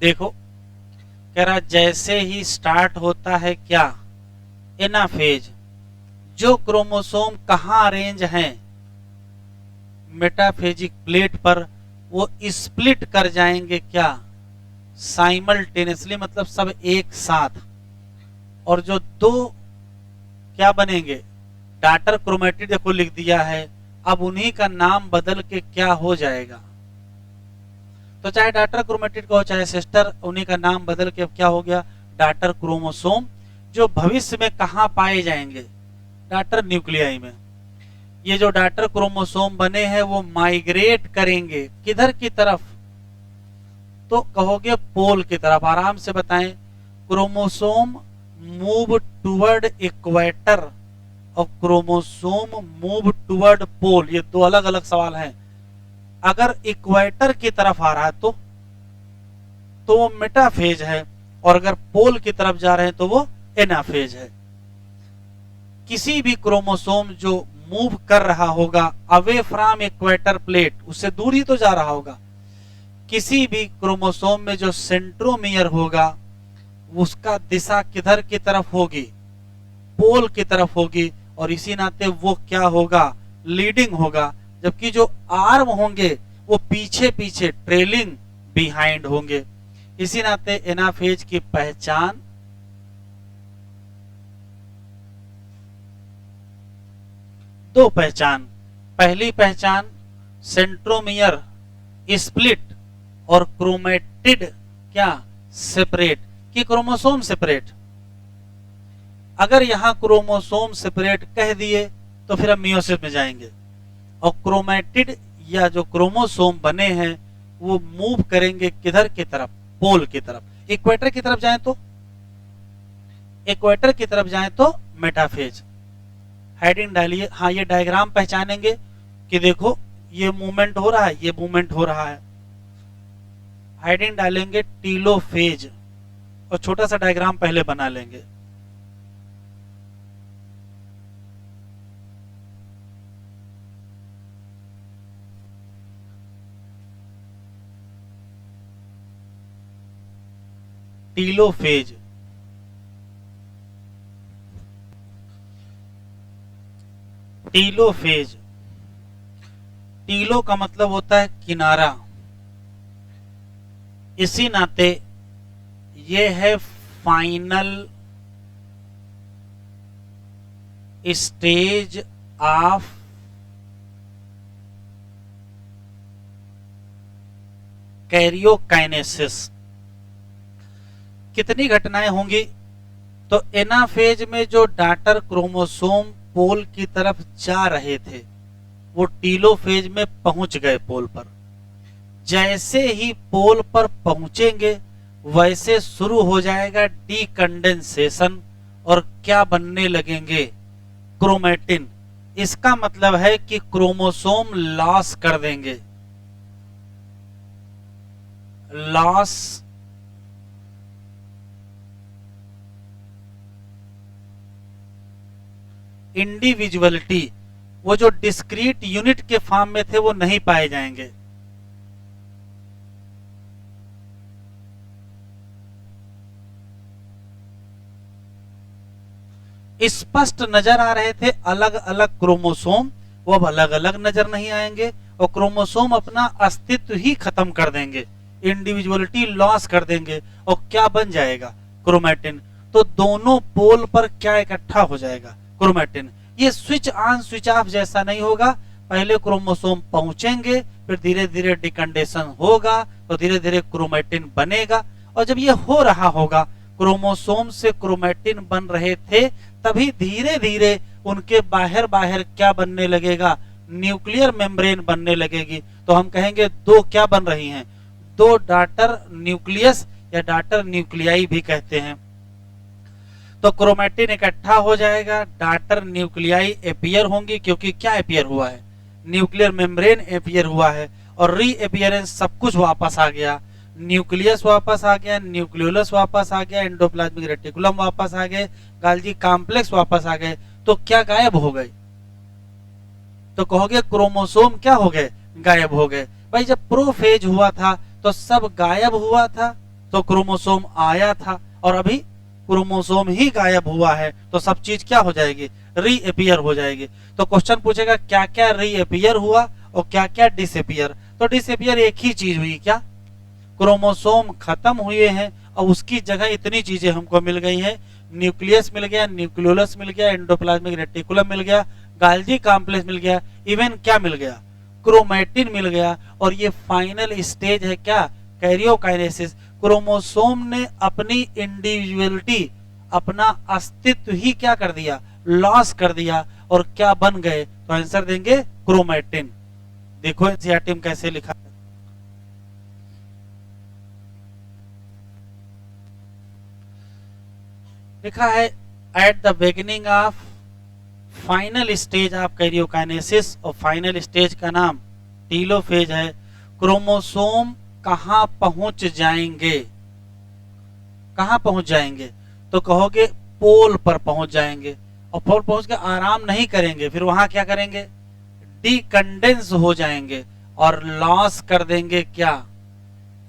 देखो, कह रहा जैसे ही स्टार्ट होता है क्या? एनाफेज। जो क्रोमोसोम कहां अरेंज हैं? मेटाफेजिक प्लेट पर, वो स्प्लिट कर जाएंगे क्या? साइमल्टेनियसली मतलब सब एक साथ, और जो दो क्या बनेंगे, डाटर क्रोमेटिड देखो लिख दिया है, अब उन्हीं का नाम बदल के क्या हो जाएगा, तो चाहे डाटर क्रोमेटिड का हो चाहे सिस्टर, उन्हीं का नाम बदल के अब क्या हो गया, डाटर क्रोमोसोम, जो भविष्य में कहां पाए जाएंगे, डाटर न्यूक्लियाई में। ये जो डाटर क्रोमोसोम बने हैं वो माइग्रेट करेंगे किधर की तरफ, तो कहोगे पोल की तरफ। आराम से बताएं, क्रोमोसोम मूव टुवर्ड इक्वेटर और क्रोमोसोम मूव टुवर्ड पोल, ये दो अलग अलग सवाल हैं। अगर इक्वेटर की तरफ आ रहा है तो वो मेटाफेज है, और अगर पोल की तरफ जा रहे हैं तो वो एनाफेज है। किसी भी क्रोमोसोम जो मूव कर रहा होगा अवे फ्रॉम इक्वेटर प्लेट, उससे दूर ही तो जा रहा होगा। किसी भी क्रोमोसोम में जो सेंट्रोमियर होगा उसका दिशा किधर की तरफ होगी, पोल की तरफ होगी, और इसी नाते वो क्या होगा, लीडिंग होगा, जबकि जो आर्म होंगे वो पीछे पीछे ट्रेलिंग बिहाइंड होंगे। इसी नाते एनाफेज की पहचान दो पहचान, पहली पहचान सेंट्रोमियर स्प्लिट और क्रोमेटिड क्या सेपरेट, कि क्रोमोसोम सेपरेट। अगर यहां क्रोमोसोम सेपरेट कह दिए तो फिर हम मियोसिस में जाएंगे, और क्रोमेटिड या जो क्रोमोसोम बने हैं वो मूव करेंगे किधर की तरफ, पोल की तरफ। इक्वेटर की तरफ जाएं तो, इक्वेटर की तरफ जाएं तो मेटाफेज। हेडिंग डालिए, हाँ ये डायग्राम पहचानेंगे कि देखो ये मूवमेंट हो रहा है, ये मूवमेंट हो रहा है। हेडिंग डालेंगे टीलोफेज, और छोटा सा डायग्राम पहले बना लेंगे। टीलोफेज, टीलोफेज, टीलो का मतलब होता है किनारा, इसी नाते ये है फाइनल स्टेज ऑफ कैरियोकाइनेसिस। कितनी घटनाएं होंगी, तो एनाफेज में जो डाटर क्रोमोसोम पोल की तरफ जा रहे थे वो टीलोफेज में पहुंच गए पोल पर। जैसे ही पोल पर पहुंचेंगे वैसे शुरू हो जाएगा डीकंडेंसेशन, और क्या बनने लगेंगे, क्रोमेटिन। इसका मतलब है कि क्रोमोसोम लॉस कर देंगे, लॉस इंडिविजुअलिटी, वो जो डिस्क्रीट यूनिट के फॉर्म में थे वो नहीं पाए जाएंगे। स्पष्ट नजर आ रहे थे अलग अलग क्रोमोसोम, वो अब अलग अलग नजर नहीं आएंगे, और क्रोमोसोम अपना अस्तित्व ही खत्म कर देंगे, इंडिविजुअलिटी लॉस कर देंगे, और क्या बन जाएगा, क्रोमेटिन। तो दोनों पोल पर क्या इकट्ठा हो जाएगा, क्रोमेटिन। ये स्विच ऑन स्विच ऑफ जैसा नहीं होगा, पहले क्रोमोसोम पहुंचेंगे, फिर धीरे धीरे डिकंडेशन होगा, तो धीरे धीरे क्रोमेटिन बनेगा। और जब ये हो रहा होगा, क्रोमोसोम से क्रोमेटिन बन रहे थे, तभी धीरे धीरे उनके बाहर बाहर क्या बनने लगेगा, न्यूक्लियर मेम्ब्रेन बनने लगेगी। तो हम कहेंगे दो क्या बन रही हैं, दो डाटर न्यूक्लियस या डाटर न्यूक्लियाई भी कहते हैं। तो क्रोमेटिन इकट्ठा हो जाएगा, डाटर न्यूक्लियाई एपियर होंगी, क्योंकि क्या एपियर हुआ है, न्यूक्लियर मेम्ब्रेन एपियर हुआ है, और री एपियरेंस सब कुछ वापस आ गया, न्यूक्लियस वापस आ गया, न्यूक्लियोलस वापस आ गया, एंडोप्लाज्मिक रेटिकुलम वापस आ गए, गाल्गी कॉम्प्लेक्स वापस आ गए। तो क्या गायब हो गए, तो कहोगे क्रोमोसोम क्या हो गए, गायब हो गए। भाई जब प्रोफेज हुआ था तो सब गायब हुआ था, तो क्रोमोसोम आया था, और अभी क्रोमोसोम ही गायब हुआ है, तो सब चीज क्या हो जाएगी, रीअपियर हो जाएगी। तो क्वेश्चन पूछेगा क्या क्या रीअपियर हुआ और क्या क्या डिसअपियर। तो डिसअपियर एक ही चीज हुई क्या, क्रोमोसोम खत्म हुए हैं और उसकी जगह इतनी चीजें हमको मिल गई है। न्यूक्लियस मिल गया, न्यूक्लियोलस मिल गया, एंडोप्लाज्मिक रेटिकुलम मिल गया, गाल्जी कॉम्प्लेक्स मिल गया, इवन क्या मिल गया, क्रोमैटिन मिल गया। और ये फाइनल स्टेज है क्या, कैरियोकाइनेसिस। क्रोमोसोम ने अपनी इंडिविजुअलिटी, अपना अस्तित्व ही क्या कर दिया, लॉस कर दिया, और क्या बन गए, तो आंसर देंगे क्रोमैटिन। देखो एनसीईआरटी में कैसे लिखा है, लिखा है at the beginning of final stage of karyokinesis, और फाइनल स्टेज का नाम टीलोफेज है। क्रोमोसोम कहां पहुंच जाएंगे, कहां पहुंच जाएंगे, तो कहोगे पोल पर पहुंच जाएंगे, और पोल पहुंच के आराम नहीं करेंगे, फिर वहां क्या करेंगे, डीकंडेंस हो जाएंगे और लॉस कर देंगे क्या,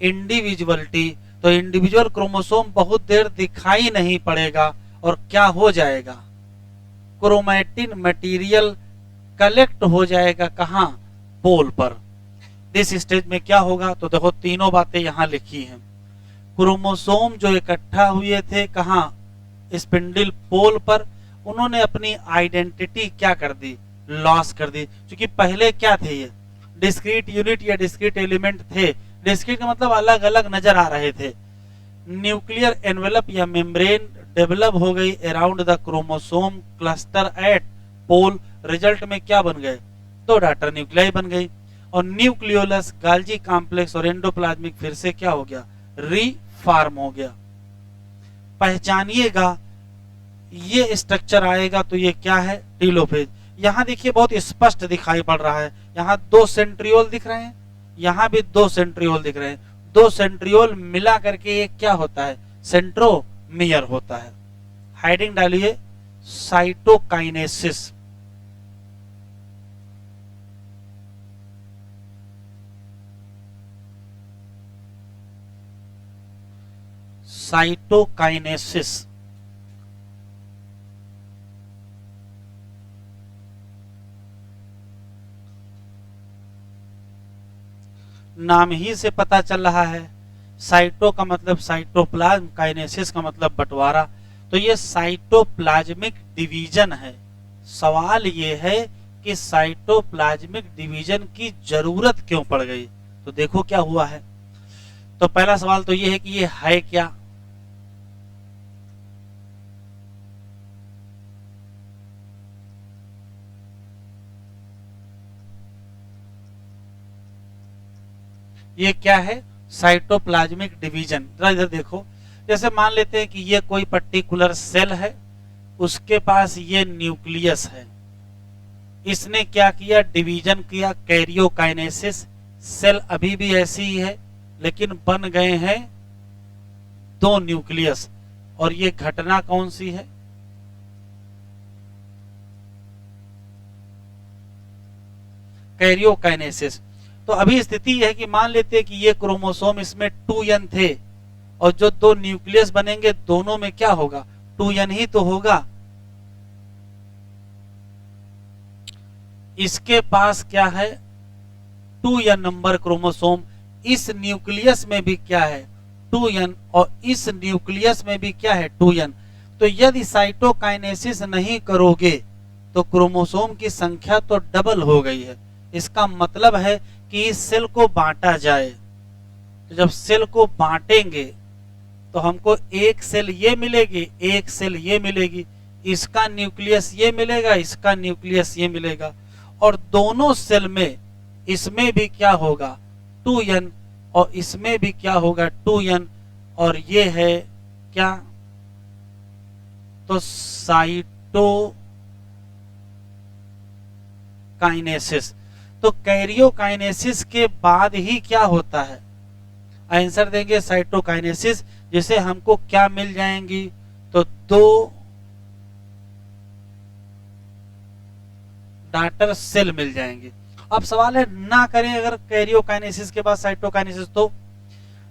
इंडिविजुअलिटी। तो इंडिविजुअल क्रोमोसोम बहुत देर दिखाई नहीं पड़ेगा और क्या हो जाएगा, क्रोमैटिन मटेरियल कलेक्ट हो जाएगा कहां, पोल पर। इस स्टेज में क्या होगा, तो देखो तीनों बातें यहां लिखी हैं। क्रोमोसोम जो इकट्ठा हुए थे कहां, स्पिंडल पोल पर, उन्होंने अपनी आइडेंटिटी क्या कर दी, लॉस कर दी। क्योंकि पहले क्या थे, ये डिस्क्रीट यूनिट या डिस्क्रीट एलिमेंट थे, डिस्क्रीट का मतलब अलग अलग नजर आ रहे थे। न्यूक्लियर एनवेलप या मेम्ब्रेन डेवलप हो गई around the chromosome cluster at pole, result में क्या बन गए, दो डाटर न्यूक्लियाई बन गई, और न्यूक्लियोलस, गाल्जी कॉम्प्लेक्स और एंडोप्लाज्मिक फिर से क्या हो गया, रीफॉर्म हो गया। पहचानिएगा ये स्ट्रक्चर आएगा तो ये क्या है, टीलोफेज। यहां देखिए बहुत स्पष्ट दिखाई पड़ रहा है, यहां दो सेंट्रियोल दिख रहे हैं, यहां भी दो सेंट्रियोल दिख रहे हैं, दो सेंट्रियोल मिला करके ये क्या होता है, सेंट्रोमियर होता है। हेडिंग डालिए साइटोकाइनेसिस। साइटोकाइनेसिस नाम ही से पता चल रहा है, साइटो का मतलब साइटोप्लाज्म, काइनेसिस का मतलब बंटवारा, तो ये साइटोप्लाज्मिक डिवीजन है। सवाल ये है कि साइटोप्लाज्मिक डिवीजन की जरूरत क्यों पड़ गई, तो देखो क्या हुआ है। तो पहला सवाल तो ये है कि ये है क्या, ये क्या है, साइटोप्लाज्मिक डिवीजन। जरा इधर देखो, जैसे मान लेते हैं कि ये कोई पर्टिकुलर सेल है, उसके पास ये न्यूक्लियस है, इसने क्या किया, डिवीजन किया, कैरियोकाइनेसिस। सेल अभी भी ऐसी ही है लेकिन बन गए हैं दो न्यूक्लियस, और ये घटना कौन सी है, कैरियोकाइनेसिस। तो अभी स्थिति है कि मान लेते हैं कि ये क्रोमोसोम, इसमें 2n थे, और जो दो न्यूक्लियस बनेंगे दोनों में क्या होगा, 2n ही तो होगा। इसके पास क्या है, 2n नंबर क्रोमोसोम, इस न्यूक्लियस में भी क्या है, 2n, और इस न्यूक्लियस में भी क्या है, 2n। तो यदि साइटोकाइनेसिस नहीं करोगे तो क्रोमोसोम की संख्या तो डबल हो गई है। इसका मतलब है कि इस सेल को बांटा जाए, तो जब सेल को बांटेंगे तो हमको एक सेल ये मिलेगी, एक सेल ये मिलेगी, इसका न्यूक्लियस ये मिलेगा, इसका न्यूक्लियस ये मिलेगा, और दोनों सेल में इसमें भी क्या होगा, 2n, और इसमें भी क्या होगा, 2n, और ये है क्या, तो साइटोकाइनेसिस। तो कैरियोकाइनेसिस के बाद ही क्या होता है, आंसर देंगे साइटोकाइनेसिस, जिसे हमको क्या मिल जाएंगी, तो दो डाटर सेल मिल जाएंगे। अब सवाल है ना करें अगर कैरियोकाइनेसिस के बाद साइटोकाइनेसिस, तो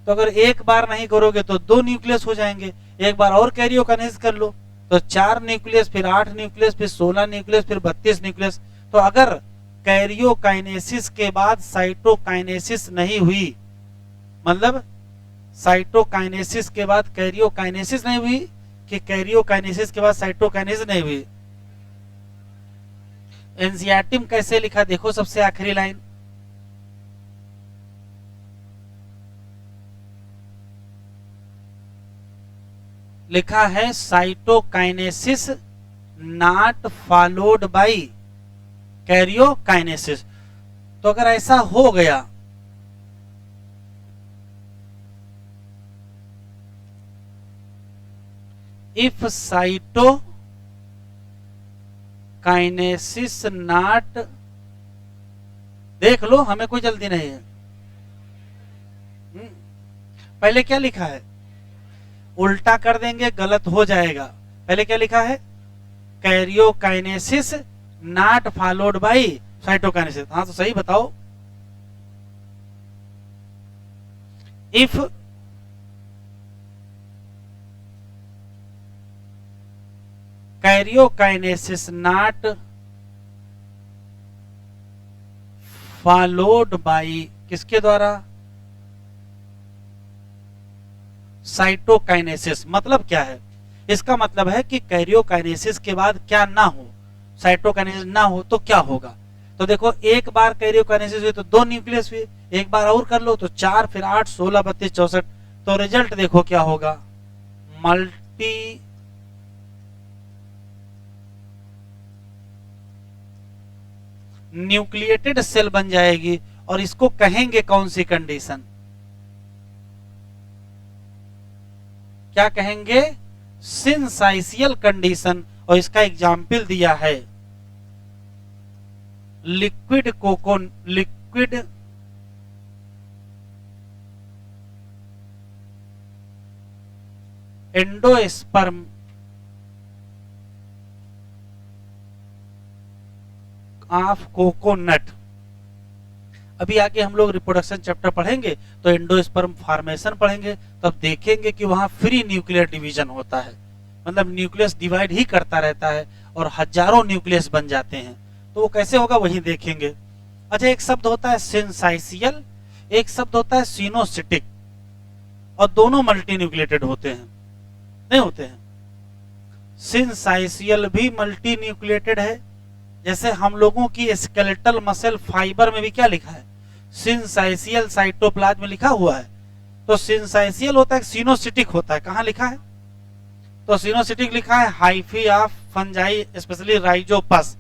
अगर एक बार नहीं करोगे तो दो न्यूक्लियस हो जाएंगे, एक बार और कैरियोकाइनेसिस कर लो तो 4 न्यूक्लियस, फिर 8 न्यूक्लियस, फिर 16 न्यूक्लियस, फिर 32 न्यूक्लियस। तो अगर कैरियोकाइनेसिस के बाद साइटोकाइनेसिस नहीं हुई, मतलब साइटोकाइनेसिस के बाद कैरियोकाइनेसिस नहीं हुई कि कैरियोकाइनेसिस के बाद साइटोकाइनेसिस नहीं हुई? एंजियाटिम कैसे लिखा देखो, सबसे आखिरी लाइन, लिखा है cytokinesis not followed by karyokinesis. तो अगर ऐसा हो गया इफ साइटोकाइनेसिस नॉट, देख लो हमें कोई जल्दी नहीं है। पहले क्या लिखा है, उल्टा कर देंगे गलत हो जाएगा। पहले क्या लिखा है, karyokinesis not followed by cytokinesis. हाँ तो सही बताओ, if karyokinesis not followed by किसके द्वारा, साइटोकाइनेसिस। मतलब क्या है, इसका मतलब है कि कैरियोकाइनेसिस के बाद क्या ना हो, साइटोकाइनेसिस ना हो तो क्या होगा। तो देखो एक बार कैरियोकाइनेसिस हुई तो 2 न्यूक्लियस हुए, एक बार और कर लो तो 4, फिर 8, 16, 32, 64। तो रिजल्ट देखो क्या होगा, मल्टी न्यूक्लिएटेड सेल बन जाएगी। और इसको कहेंगे कौन सी कंडीशन, क्या कहेंगे, सिंसाइशियल कंडीशन। और इसका एग्जाम्पल दिया है लिक्विड एंडोस्पर्म ऑफ कोकोनट। अभी आगे हम लोग रिप्रोडक्शन चैप्टर पढ़ेंगे तो एंडोस्पर्म फॉर्मेशन पढ़ेंगे, तब देखेंगे कि वहां फ्री न्यूक्लियर डिवीजन होता है, मतलब न्यूक्लियस डिवाइड ही करता रहता है और हजारों न्यूक्लियस बन जाते हैं। तो वो कैसे होगा वही देखेंगे। अच्छा, एक शब्द होता है सिंसाइशियल, एक शब्द होता है सिनोसिटिक, और दोनों मल्टी न्यूक्लिएटेड होते हैं, नहीं होते हैं। सिंसाइशियल भी मल्टी न्यूक्लिएटेड है, जैसे हम लोगों की स्केलेटल मसल फाइबर में भी क्या लिखा है, सिंसाइशियल साइटोप्लाज्म में लिखा हुआ है। तो सिंसाइशियल होता है, सिनोसिटिक होता है, कहां लिखा है, तो सिनोसिटिक लिखा है hyphae of fungi specially Rhizopus.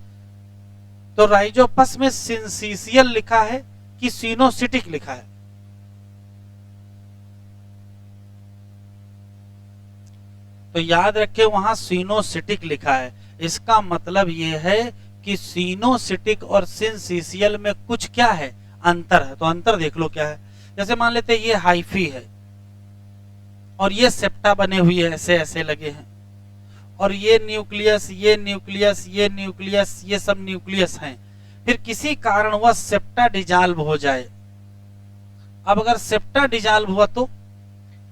तो राइजोपस में सिंसिशियल लिखा है कि सिनोसिटिक लिखा है। तो याद रखें वहां सिनोसिटिक लिखा है, इसका मतलब यह है कि सिनोसिटिक और सिंसिशियल में कुछ क्या है, अंतर है। तो अंतर देख लो क्या है। जैसे मान लेते हैं ये हाइफी है और ये सेप्टा बने हुए हैं, ऐसे ऐसे लगे हैं, और ये न्यूक्लियस, ये न्यूक्लियस, ये न्यूक्लियस, ये सब न्यूक्लियस हैं। फिर किसी कारण वह सेप्टा डिजॉल्व हो जाए। अब अगर सेप्टा डिजॉल्व हुआ तो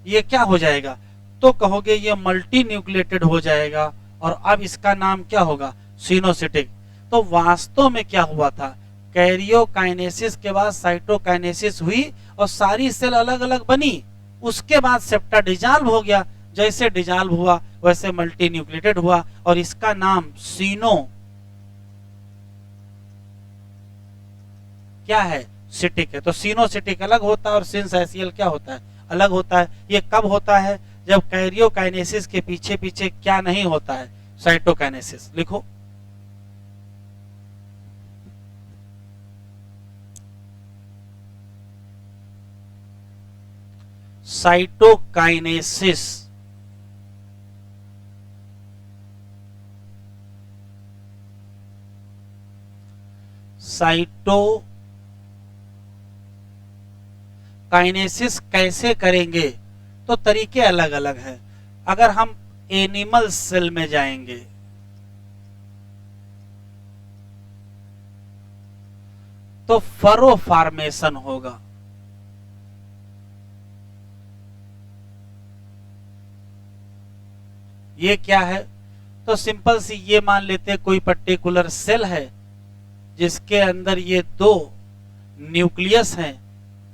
ये क्या हो जाएगा, तो कहोगे ये मल्टी न्यूक्लिएटेड हो जाएगा, और अब इसका नाम क्या होगा, सिनोसिटिक। तो वास्तव में क्या हुआ था, कैरियोकाइनेसिस के बाद साइटोकाइनेसिस हुई और सारी सेल अलग अलग बनी, उसके बाद सेप्टा डिजॉल्व हो गया। जैसे डिजॉल्व हुआ वैसे मल्टी न्यूक्लिएटेड हुआ, और इसका नाम सिनो क्या है, सिटिक है। तो सिनोसिटिक अलग होता है और सिंसाइशियल क्या होता है, अलग होता है। ये कब होता है, जब कैरियोकाइनेसिस के पीछे पीछे क्या नहीं होता है, साइटोकाइनेसिस। लिखो, साइटोकाइनेसिस साइटोकाइनेसिस कैसे करेंगे, तो तरीके अलग अलग हैं। अगर हम एनिमल सेल में जाएंगे तो फरो फॉर्मेशन होगा। ये क्या है, तो सिंपल सी ये मान लेते हैं कोई पर्टिकुलर सेल है जिसके अंदर ये 2 न्यूक्लियस हैं,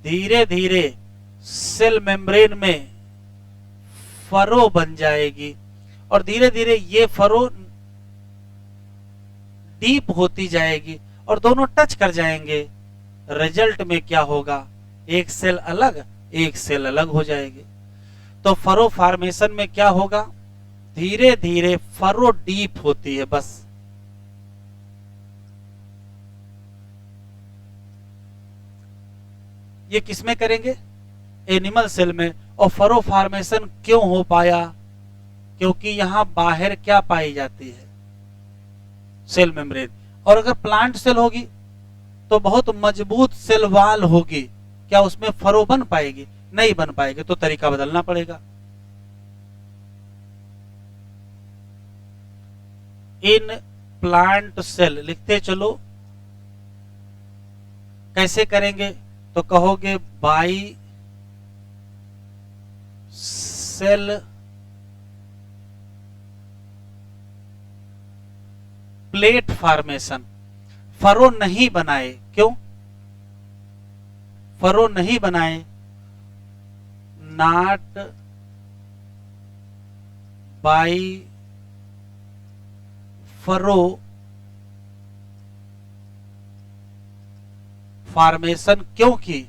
धीरे धीरे सेल मेम्ब्रेन में फरो बन जाएगी और धीरे धीरे ये फरो डीप होती जाएगी और दोनों टच कर जाएंगे। रिजल्ट में क्या होगा, एक सेल अलग एक सेल अलग हो जाएगी। तो फरो फॉर्मेशन में क्या होगा, धीरे धीरे फरो डीप होती है बस। ये किसमें करेंगे, एनिमल सेल में। और फरो फॉर्मेशन क्यों हो पाया, क्योंकि यहां बाहर क्या पाई जाती है, सेल मेम्ब्रेन। और अगर प्लांट सेल होगी तो बहुत मजबूत सेल वाल होगी, क्या उसमें फरो बन पाएगी, नहीं बन पाएगी, तो तरीका बदलना पड़ेगा। इन प्लांट सेल लिखते चलो, कैसे करेंगे, तो कहोगे by cell plate formation. Furrow नहीं बनाए, क्यों फरो नहीं बनाए, नॉट बाई फरो फॉर्मेशन, क्योंकि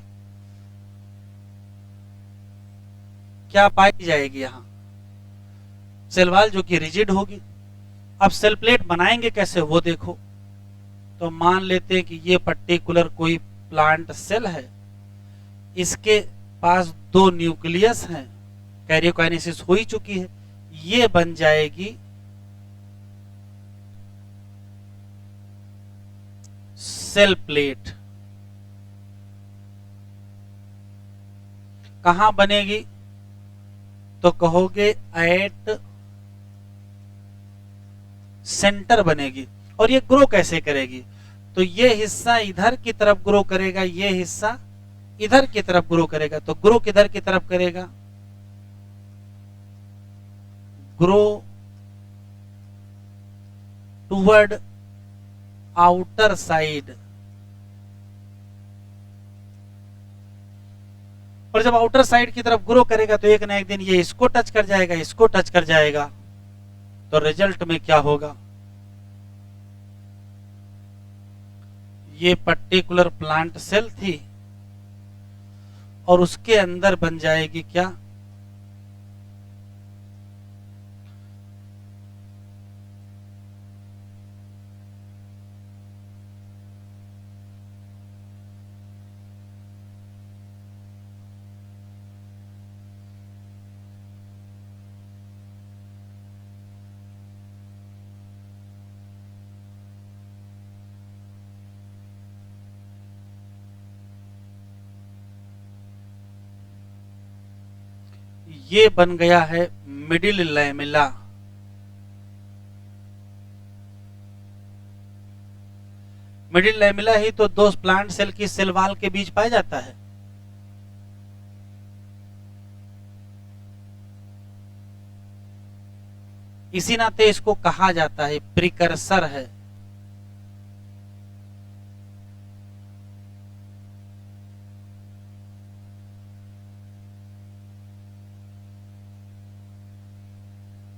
क्या पाई जाएगी यहां, सेल वॉल जो कि रिजिड होगी। अब सेल प्लेट बनाएंगे कैसे वो देखो। तो मान लेते हैं कि ये पर्टिकुलर कोई प्लांट सेल है, इसके पास दो न्यूक्लियस हैं, कैरियोकाइनेसिस हो ही चुकी है, ये बन जाएगी सेल प्लेट। कहां बनेगी, तो कहोगे एट सेंटर बनेगी। और ये ग्रो कैसे करेगी, तो ये हिस्सा इधर की तरफ ग्रो करेगा, ये हिस्सा इधर की तरफ ग्रो करेगा। तो ग्रो किधर की तरफ करेगा, ग्रो टुवर्ड आउटर साइड। और जब आउटर साइड की तरफ ग्रो करेगा तो एक ना एक दिन ये इसको टच कर जाएगा, इसको टच कर जाएगा। तो रिजल्ट में क्या होगा, ये पर्टिकुलर प्लांट सेल थी और उसके अंदर बन जाएगी क्या, ये बन गया है मिडिल लैमेला। मिडिल लैमेला ही तो दो प्लांट सेल की सेल वॉल के बीच पाया जाता है। इसी नाते इसको कहा जाता है प्रिकर्सर है।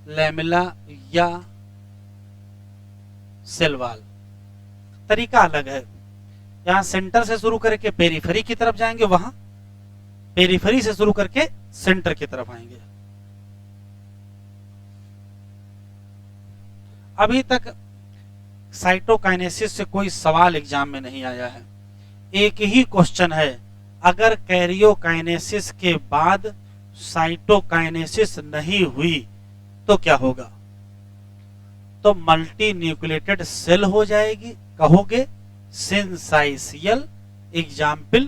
लैमेला या सेल वॉल, तरीका अलग है। यहां सेंटर से शुरू करके पेरिफेरी की तरफ जाएंगे, वहां पेरिफेरी से शुरू करके सेंटर की तरफ आएंगे। अभी तक साइटोकाइनेसिस से कोई सवाल एग्जाम में नहीं आया है। एक ही क्वेश्चन है, अगर कैरियोकाइनेसिस के बाद साइटोकाइनेसिस नहीं हुई तो क्या होगा, तो मल्टी न्यूक्लिएटेड सेल हो जाएगी, कहोगे syncytial, example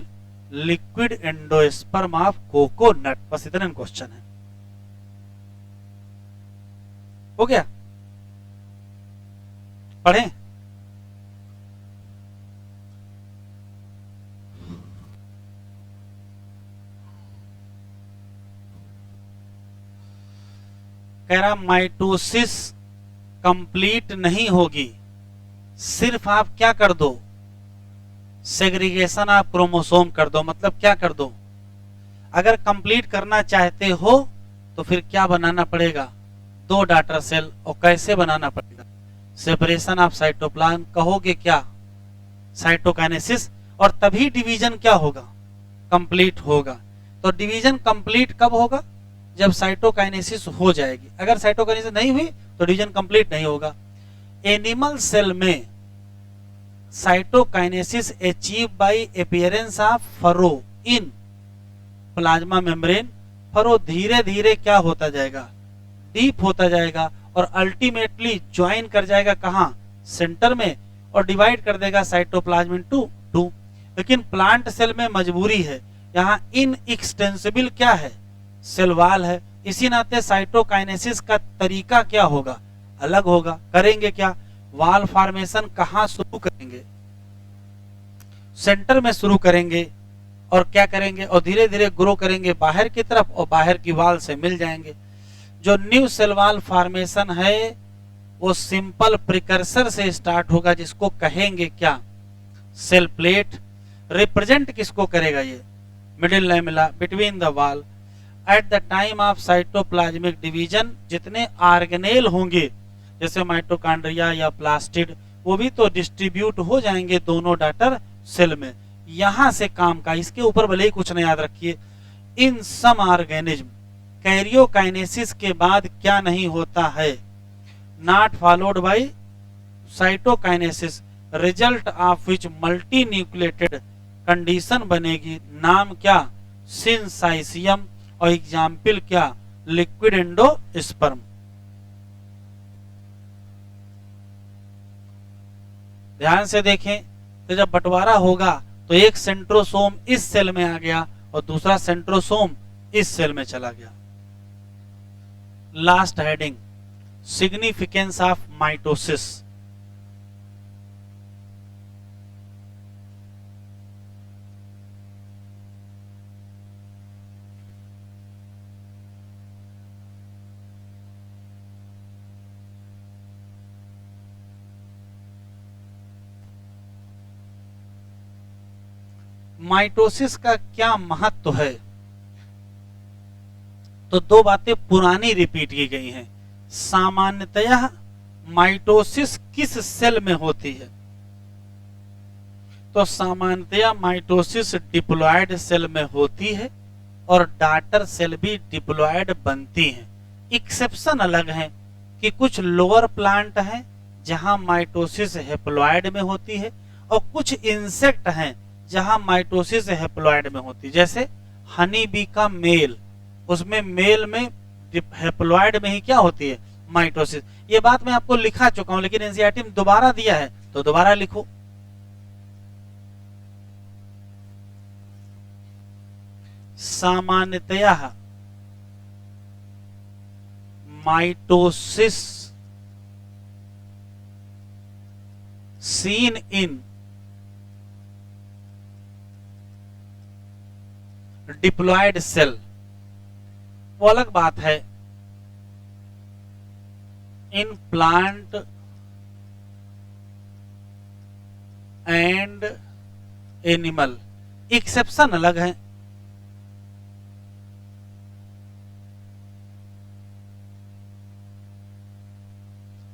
liquid endosperm of coconut. बस इतना क्वेश्चन है, हो गया, पढ़ें। कह रहा माइटोसिस कंप्लीट नहीं होगी, सिर्फ आप क्या कर दो, सेग्रीगेशन ऑफ क्रोमोसोम कर दो। मतलब क्या कर दो, अगर कंप्लीट करना चाहते हो तो फिर क्या बनाना पड़ेगा, 2 डॉटर सेल। और कैसे बनाना पड़ेगा, सेपरेशन ऑफ साइटोप्लाज्म, कहोगे क्या, साइटोकाइनेसिस, और तभी डिवीजन क्या होगा, कंप्लीट होगा। तो डिवीजन कंप्लीट कब होगा, जब साइटोकाइनेसिस हो जाएगी। अगर साइटोकाइनेसिस नहीं हुई तो डिवीजन कंप्लीट नहीं होगा। एनिमल सेल में cytokinesis achieve by appearance of furrow in plasma membrane. Furrow धीरे धीरे क्या होता जाएगा, डीप होता जाएगा और अल्टीमेटली ज्वाइन कर जाएगा कहां, सेंटर में, और डिवाइड कर देगा साइटोप्लाज्म इनटू 2। लेकिन प्लांट सेल में मजबूरी है, यहाँ इन एक्सटेंसिबल क्या है, सेल वाल है। इसी नाते साइटोकाइनेसिस का तरीका क्या होगा, अलग होगा। करेंगे क्या, वाल फॉर्मेशन कहां शुरू करेंगे, सेंटर में शुरू करेंगे, और क्या करेंगे, और धीरे धीरे ग्रो करेंगे बाहर की तरफ, और बाहर की वाल से मिल जाएंगे। जो न्यू सेल वाल फॉर्मेशन है वो सिंपल प्रिकर्सर से स्टार्ट होगा, जिसको कहेंगे क्या, सेल प्लेट। रिप्रेजेंट किसको करेगा, ये मिडिल लैमेला बिटवीन द वाल। At the time of cytoplasmic division जितने ऑर्गेनेल होंगे, जैसे माइटोकॉन्ड्रिया या प्लास्टिड, वो भी तो डिस्ट्रीब्यूट हो जाएंगे दोनों डॉटर सेल में। यहां से काम का, इसके ऊपर भले ही कुछ नहीं याद रखिए। इन सम ऑर्गेनिज्म कैरियोकाइनेसिस के बाद क्या नहीं होता है, not followed by cytokinesis, result of which multi nucleated condition बनेगी। नाम क्या, सिंसाइसियम, और एग्जाम्पल क्या, लिक्विड एंडोस्पर्म। ध्यान से देखें, तो जब बंटवारा होगा तो एक सेंट्रोसोम इस सेल में आ गया और दूसरा सेंट्रोसोम इस सेल में चला गया। Last heading, significance of mitosis. Mitosis का क्या महत्व है, तो 2 बातें पुरानी रिपीट की गई हैं। सामान्यतः माइटोसिस किस सेल में होती है, तो सामान्यतः माइटोसिस डिप्लॉयड सेल में होती है और डॉटर सेल भी डिप्लॉयड बनती हैं। एक्सेप्शन अलग है कि कुछ लोअर प्लांट हैं जहां माइटोसिस हेप्लॉयड में होती है, और कुछ इंसेक्ट हैं जहां माइटोसिस हेप्लॉयड में होती है। जैसे हनी बी का मेल, उसमें मेल में हेप्लॉयड में ही क्या होती है, माइटोसिस। ये बात मैं आपको लिखा चुका हूं, लेकिन एनसीईआरटी में दोबारा दिया है तो दोबारा लिखो। सामान्यतः mitosis seen in diploid cell, वो अलग बात है। In plant and animal, exception अलग है।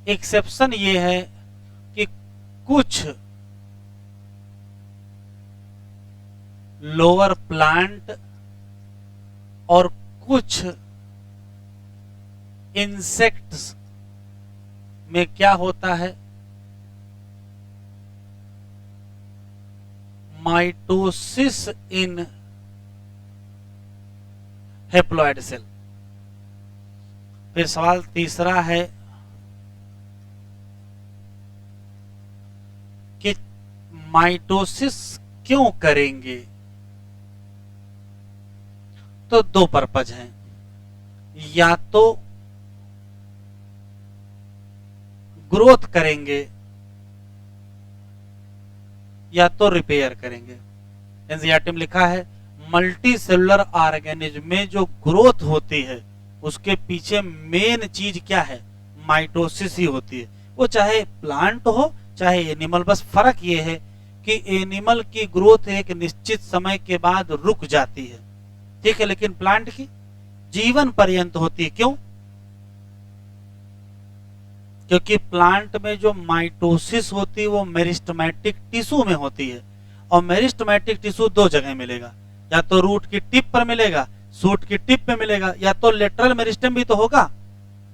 एक्सेप्शन ये है कि कुछ लोअर प्लांट और कुछ इंसेक्ट्स में क्या होता है, माइटोसिस इन हेप्लॉयड सेल। फिर सवाल तीसरा है कि माइटोसिस क्यों करेंगे, तो 2 पर्पज हैं, या तो ग्रोथ करेंगे या तो रिपेयर करेंगे। एनसीईआरटी में लिखा है मल्टी सेलुलर ऑर्गेनिज्म में जो ग्रोथ होती है उसके पीछे मेन चीज क्या है, माइटोसिस ही होती है। वो चाहे प्लांट हो चाहे एनिमल, बस फर्क ये है कि एनिमल की ग्रोथ एक निश्चित समय के बाद रुक जाती है, ठीक है, लेकिन प्लांट की जीवन पर्यंत होती है। क्यों? क्योंकि प्लांट में जो माइटोसिस होती है वो मेरिस्टेमेटिक टिश्यू में होती है, और मेरिस्टेमेटिक टिश्यू दो जगह मिलेगा, या तो रूट की टिप पर मिलेगा, शूट की टिप पे मिलेगा, या तो लेटरल मेरिस्टेम भी तो होगा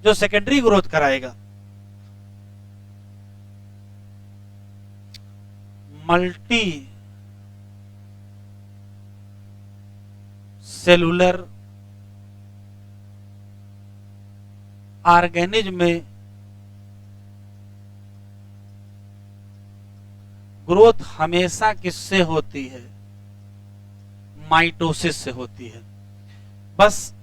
जो सेकेंडरी ग्रोथ कराएगा। मल्टी सेलुलर ऑर्गेनिज्म में ग्रोथ हमेशा किससे होती है? माइटोसिस से होती है। बस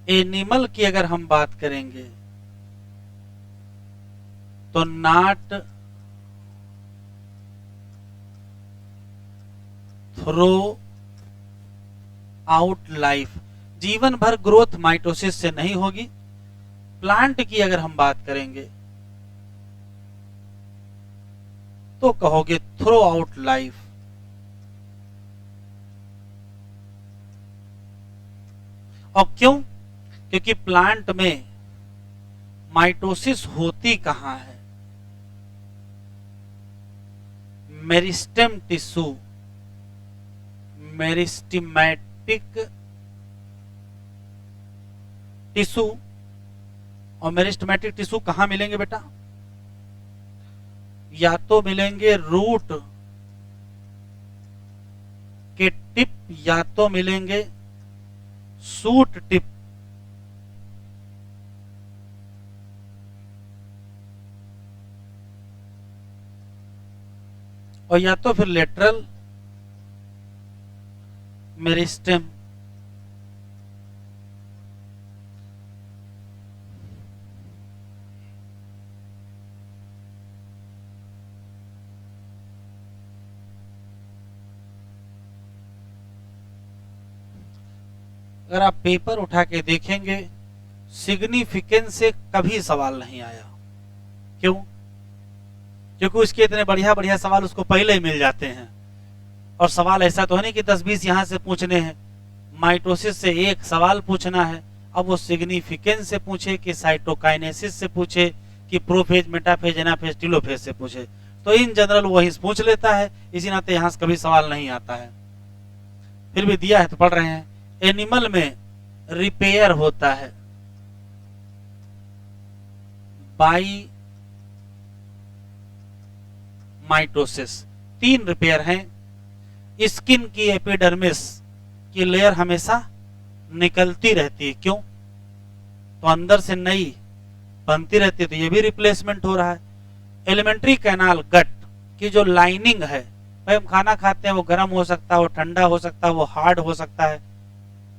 एनिमल की अगर हम बात करेंगे तो नॉट थ्रो आउट लाइफ, जीवन भर ग्रोथ माइटोसिस से नहीं होगी। प्लांट की अगर हम बात करेंगे तो कहोगे थ्रो आउट लाइफ। और क्यों? क्योंकि प्लांट में माइटोसिस होती कहां है? Meristem tissue, meristematic tissue. और मेरिस्टेमेटिक टिश्यू कहां मिलेंगे बेटा? या तो मिलेंगे रूट के टिप, या तो मिलेंगे शूट टिप। और या तो फिर लेटरल मेरिस्टेम। अगर आप पेपर उठा के देखेंगे, सिग्निफिकेंस से कभी सवाल नहीं आया। क्यों? क्योंकि उसके इतने बढ़िया बढ़िया सवाल उसको पहले ही मिल जाते हैं। और सवाल ऐसा तो है नहीं कि 10-20 यहां से पूछने हैं। माइटोसिस से एक सवाल पूछना है, अब वो सिग्निफिकेंस से पूछे कि साइटोकाइनेसिस से पूछे कि प्रोफेज, मेटाफेज, एनाफेज, टीलोफेज से पूछे, तो इन जनरल वही पूछ लेता है। इसी नाते यहां से कभी सवाल नहीं आता है। फिर भी दिया है तो पढ़ रहे हैं। एनिमल में रिपेयर होता है बाई माइटोसिस। 3 रिपेयर हैं। स्किन की एपिडर्मिस की लेयर हमेशा निकलती रहती है। क्यों? तो अंदर से नई बनती रहती है, तो ये भी रिप्लेसमेंट हो रहा है। एलिमेंट्री कैनाल गट की जो लाइनिंग है, भाई हम खाना खाते हैं, वो गर्म हो सकता है, वो ठंडा हो सकता है, वो हार्ड हो सकता है,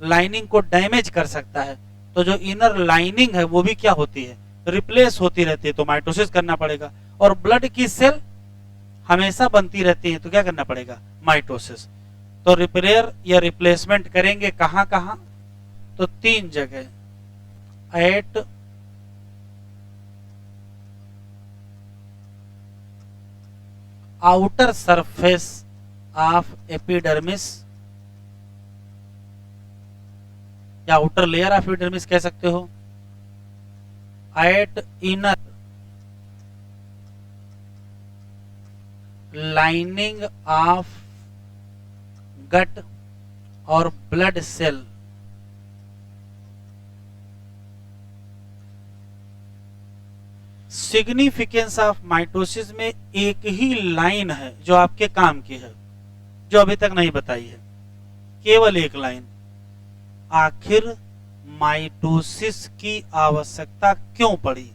लाइनिंग को डैमेज कर सकता है। तो जो इनर लाइनिंग है वो भी क्या होती है? रिप्लेस होती रहती है, तो माइटोसिस करना पड़ेगा। और ब्लड की सेल हमेशा बनती रहती है, तो क्या करना पड़ेगा? माइटोसिस। तो रिपेयर या रिप्लेसमेंट करेंगे कहां कहां? तो 3 जगह। At outer surface of epidermis, या आउटर लेयर ऑफ एपिडर्मिस कह सकते हो। At inner lining of gut और blood cell. Significance of mitosis में एक ही लाइन है जो आपके काम की है, जो अभी तक नहीं बताई है, केवल एक लाइन। आखिर माइटोसिस की आवश्यकता क्यों पड़ी?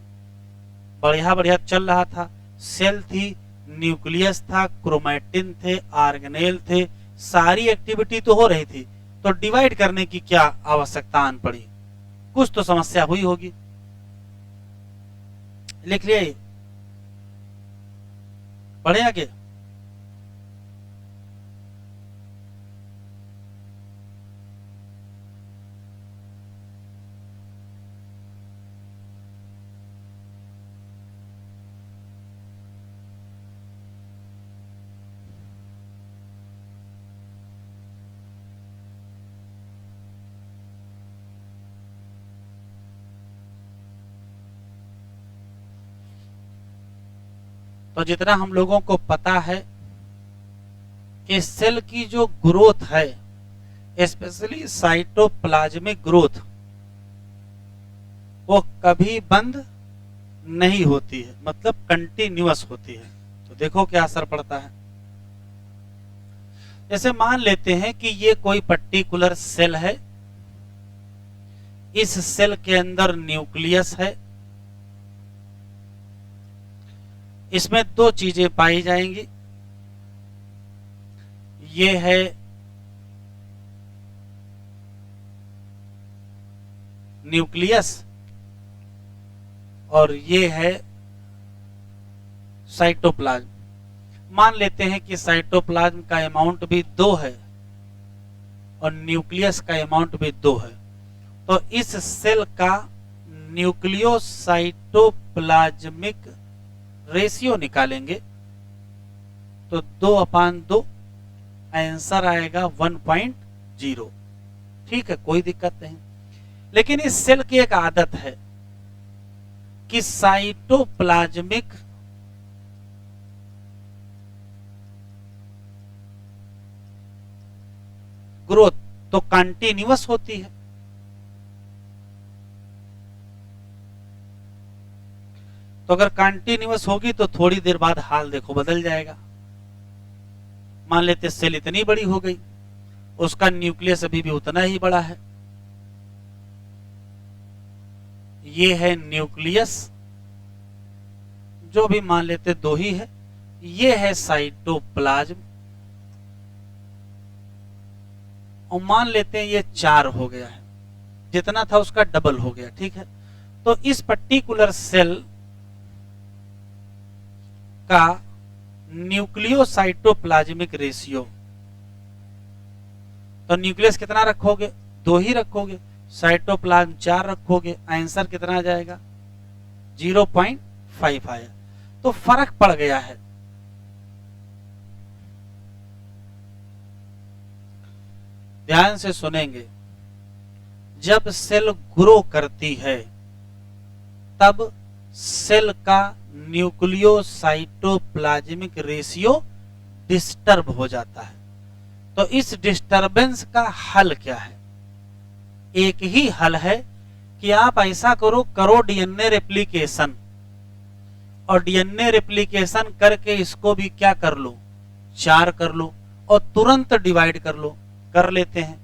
बढ़िया बढ़िया चल रहा था, सेल थी, न्यूक्लियस था, क्रोमैटिन थे, ऑर्गेनेल थे, सारी एक्टिविटी तो हो रही थी, तो डिवाइड करने की क्या आवश्यकता आन पड़ी? कुछ तो समस्या हुई होगी। लिख लिया ये, पढ़े आगे। तो जितना हम लोगों को पता है कि सेल की जो ग्रोथ है, स्पेशली साइटोप्लाज्मिक ग्रोथ, वो कभी बंद नहीं होती है, मतलब कंटिन्यूअस होती है। तो देखो क्या असर पड़ता है। जैसे मान लेते हैं कि ये कोई पर्टिकुलर सेल है, इस सेल के अंदर न्यूक्लियस है, इसमें दो चीजें पाई जाएंगी, ये है न्यूक्लियस और ये है साइटोप्लाज्म। मान लेते हैं कि साइटोप्लाज्म का अमाउंट भी 2 है और न्यूक्लियस का अमाउंट भी 2 है। तो इस सेल का न्यूक्लियोसाइटोप्लाज्मिक रेशियो निकालेंगे तो 2/2, आंसर आएगा 1.0। ठीक है, कोई दिक्कत नहीं। लेकिन इस सेल की एक आदत है कि साइटोप्लाज्मिक ग्रोथ तो कंटिन्यूअस होती है। तो अगर कंटिन्यूअस होगी तो थोड़ी देर बाद हाल देखो बदल जाएगा। मान लेते सेल इतनी बड़ी हो गई, उसका न्यूक्लियस अभी भी उतना ही बड़ा है। ये है न्यूक्लियस, जो भी मान लेते 2 ही है। ये है साइटोप्लाज्म और मान लेते हैं ये 4 हो गया है, जितना था उसका डबल हो गया। ठीक है, तो इस पर्टिकुलर सेल का न्यूक्लियोसाइटोप्लाज्मिक रेशियो, तो न्यूक्लियस कितना रखोगे? 2 ही रखोगे, साइटोप्लाज्म 4 रखोगे, आंसर कितना आ जाएगा? 0.5 आया। तो फर्क पड़ गया है। ध्यान से सुनेंगे, जब सेल ग्रो करती है तब सेल का न्यूक्लियोसाइटोप्लाज्मिक रेशियो डिस्टर्ब हो जाता है। तो इस डिस्टरबेंस का हल क्या है? एक ही हल है कि आप ऐसा करो डीएनए रेप्लिकेशन, और डीएनए रेप्लिकेशन करके इसको भी क्या कर लो? 4 कर लो और तुरंत डिवाइड कर लो। कर लेते हैं।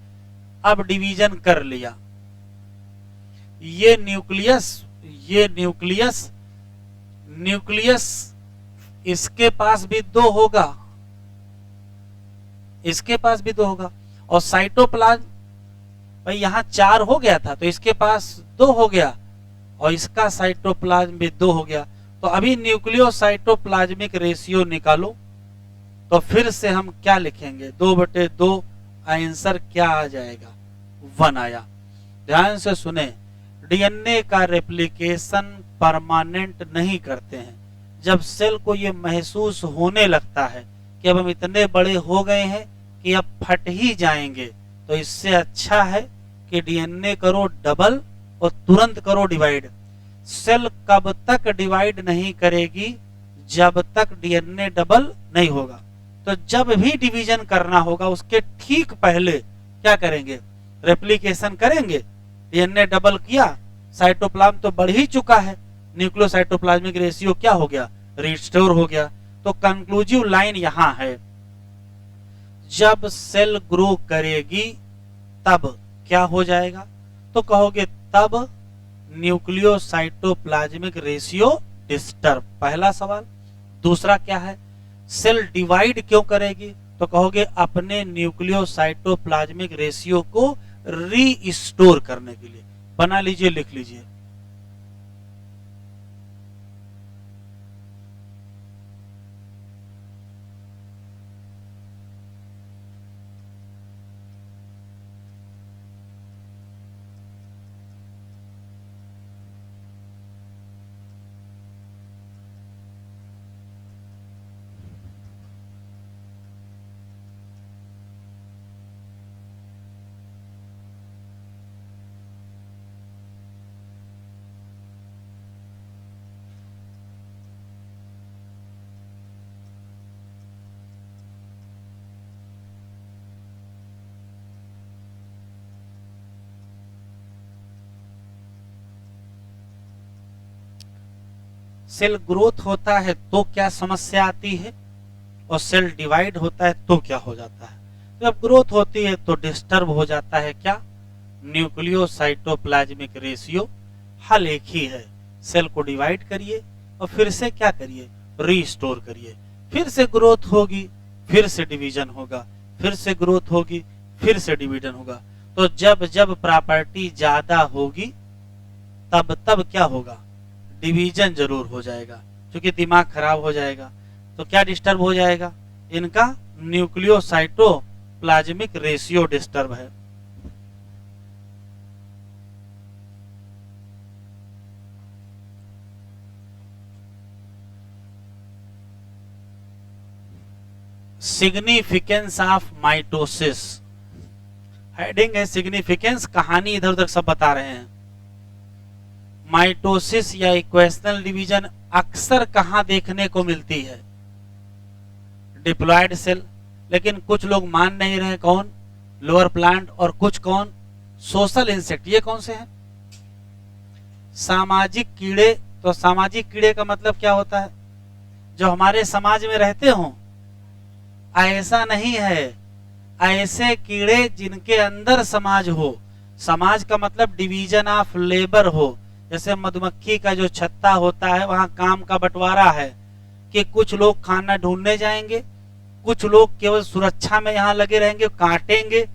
अब डिवीजन कर लिया, ये न्यूक्लियस इसके पास भी 2 होगा, इसके पास भी 2 होगा, और साइटोप्लाज्म भाई यहां 4 हो गया था तो इसके पास 2 हो गया और इसका साइटोप्लाज्म भी 2 हो गया। तो अभी न्यूक्लियोसाइटोप्लाज्मिक रेशियो निकालो, तो फिर से हम क्या लिखेंगे? 2/2, आंसर क्या आ जाएगा? 1 आया। ध्यान से सुने, डीएनए का रेप्लिकेशन परमानेंट नहीं करते हैं। जब सेल को ये महसूस होने लगता है कि अब हम इतने बड़े हो गए हैं कि अब फट ही जाएंगे, तो इससे अच्छा है कि डीएनए करो डबल और तुरंत करो डिवाइड। सेल कब तक डिवाइड नहीं करेगी? जब तक डीएनए डबल नहीं होगा। तो जब भी डिवीजन करना होगा उसके ठीक पहले क्या करेंगे? रेप्लिकेशन करेंगे। डीएनए डबल किया, साइटोप्लाज्म तो बढ़ ही चुका है, न्यूक्लियोसाइटोप्लाज्मिक रेशियो क्या हो गया? रिस्टोर हो गया। तो कंक्लूसिव लाइन यहां है, जब सेल ग्रो करेगी तब क्या हो जाएगा? तो कहोगे तब न्यूक्लियोसाइटोप्लाज्मिक रेशियो डिस्टर्ब। पहला सवाल। दूसरा क्या है? सेल डिवाइड क्यों करेगी? तो कहोगे अपने न्यूक्लियोसाइटोप्लाज्मिक रेशियो को रीस्टोर करने के लिए। बना लीजिए, लिख लीजिए। सेल ग्रोथ होता है तो क्या समस्या आती है और सेल डिवाइड होता है तो क्या हो जाता है। तो जब ग्रोथ होती है तो डिस्टर्ब हो जाता है क्या, न्यूक्लियोसाइटोप्लाज्मिक रेशियो। हल एक ही है, सेल को डिवाइड करिए और फिर से क्या करिए, रीस्टोर करिए। फिर से ग्रोथ होगी, फिर से डिवीजन होगा, फिर से ग्रोथ होगी, फिर से डिवीजन होगा। तो जब जब प्रॉपर्टी ज्यादा होगी तब तब क्या होगा, डिवीजन जरूर हो जाएगा, क्योंकि दिमाग खराब हो जाएगा। तो क्या डिस्टर्ब हो जाएगा, इनका न्यूक्लियोसाइटोप्लाज्मिक रेशियो डिस्टर्ब है। सिग्निफिकेंस ऑफ माइटोसिस, हेडिंग है सिग्निफिकेंस, कहानी इधर उधर सब बता रहे हैं। माइटोसिस या इक्वेशनल डिवीजन अक्सर कहां देखने को मिलती है, डिप्लॉयड सेल। लेकिन कुछ लोग मान नहीं रहे, कौन, लोअर प्लांट, और कुछ कौन, सोशल इंसेक्ट। ये कौन से हैं, सामाजिक कीड़े। तो सामाजिक कीड़े का मतलब क्या होता है, जो हमारे समाज में रहते हों। ऐसा नहीं है, ऐसे कीड़े जिनके अंदर समाज हो। समाज का मतलब डिवीजन ऑफ लेबर हो। जैसे मधुमक्खी का जो छत्ता होता है, वहां काम का बंटवारा है कि कुछ लोग खाना ढूंढने जाएंगे, कुछ लोग केवल सुरक्षा में यहाँ लगे रहेंगे, काटेंगे,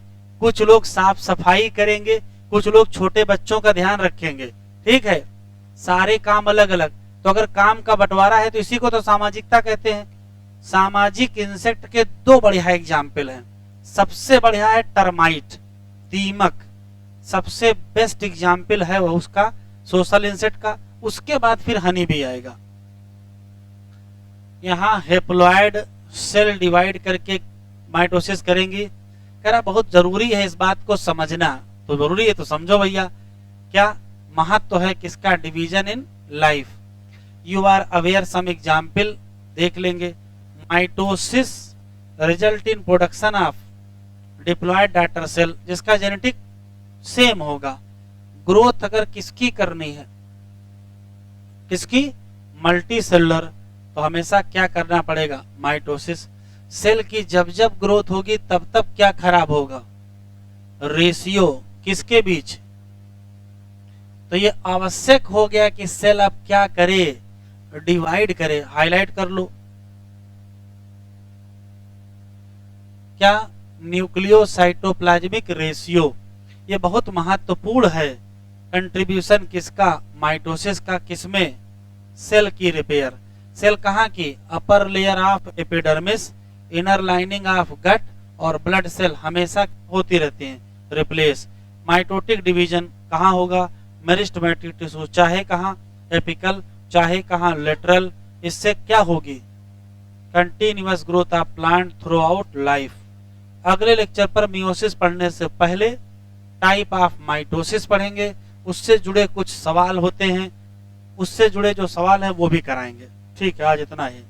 कुछ लोग साफ सफाई करेंगे, कुछ लोग छोटे बच्चों का ध्यान रखेंगे। ठीक है, सारे काम अलग अलग। तो अगर काम का बंटवारा है तो इसी को तो सामाजिकता कहते हैं। सामाजिक इंसेक्ट के दो बढ़िया एग्जाम्पल हैं। सबसे बढ़िया है टर्माइट, दीमक। सबसे बेस्ट एग्जाम्पल है वो उसका सोशल इंसेक्ट का। उसके बाद फिर हनी भी आएगा। यहाँ हेप्लॉयड सेल डिवाइड करके माइटोसिस करेंगी। कह रहा बहुत जरूरी है इस बात को समझना। तो जरूरी है तो समझो भैया, क्या महत्व है किसका, division in life. You are aware, some example देख लेंगे। Mitosis result in production of diploid daughter cell, जिसका जेनेटिक सेम होगा। ग्रोथ अगर किसकी करनी है, किसकी, मल्टी सेलुलर, तो हमेशा क्या करना पड़ेगा, माइटोसिस। सेल की जब जब ग्रोथ होगी तब तब क्या खराब होगा, रेशियो किसके बीच। तो ये आवश्यक हो गया कि सेल अब क्या करे, डिवाइड करे। हाईलाइट कर लो, क्या, न्यूक्लियोसाइटोप्लाज्मिक रेशियो। ये बहुत महत्वपूर्ण है। कंट्रीब्यूशन किसका, माइटोसिस का, किसमें, सेल की रिपेयर। सेल कहाँ की, upper layer of epidermis, inner lining of gut और ब्लड सेल हमेशा होती रहती हैं रिप्लेस। माइटोटिक डिवीजन कहाँ होगा, मेरिस्टेमेटिक टिश्यू, चाहे कहाँ एपिकल, चाहे कहाँ लेटरल। इससे क्या होगी, continuous growth of plant through out life. अगले लेक्चर पर मियोसिस पढ़ने से पहले टाइप ऑफ माइटोसिस पढ़ेंगे, उससे जुड़े कुछ सवाल होते हैं, उससे जुड़े जो सवाल हैं वो भी कराएंगे। ठीक है, आज इतना ही।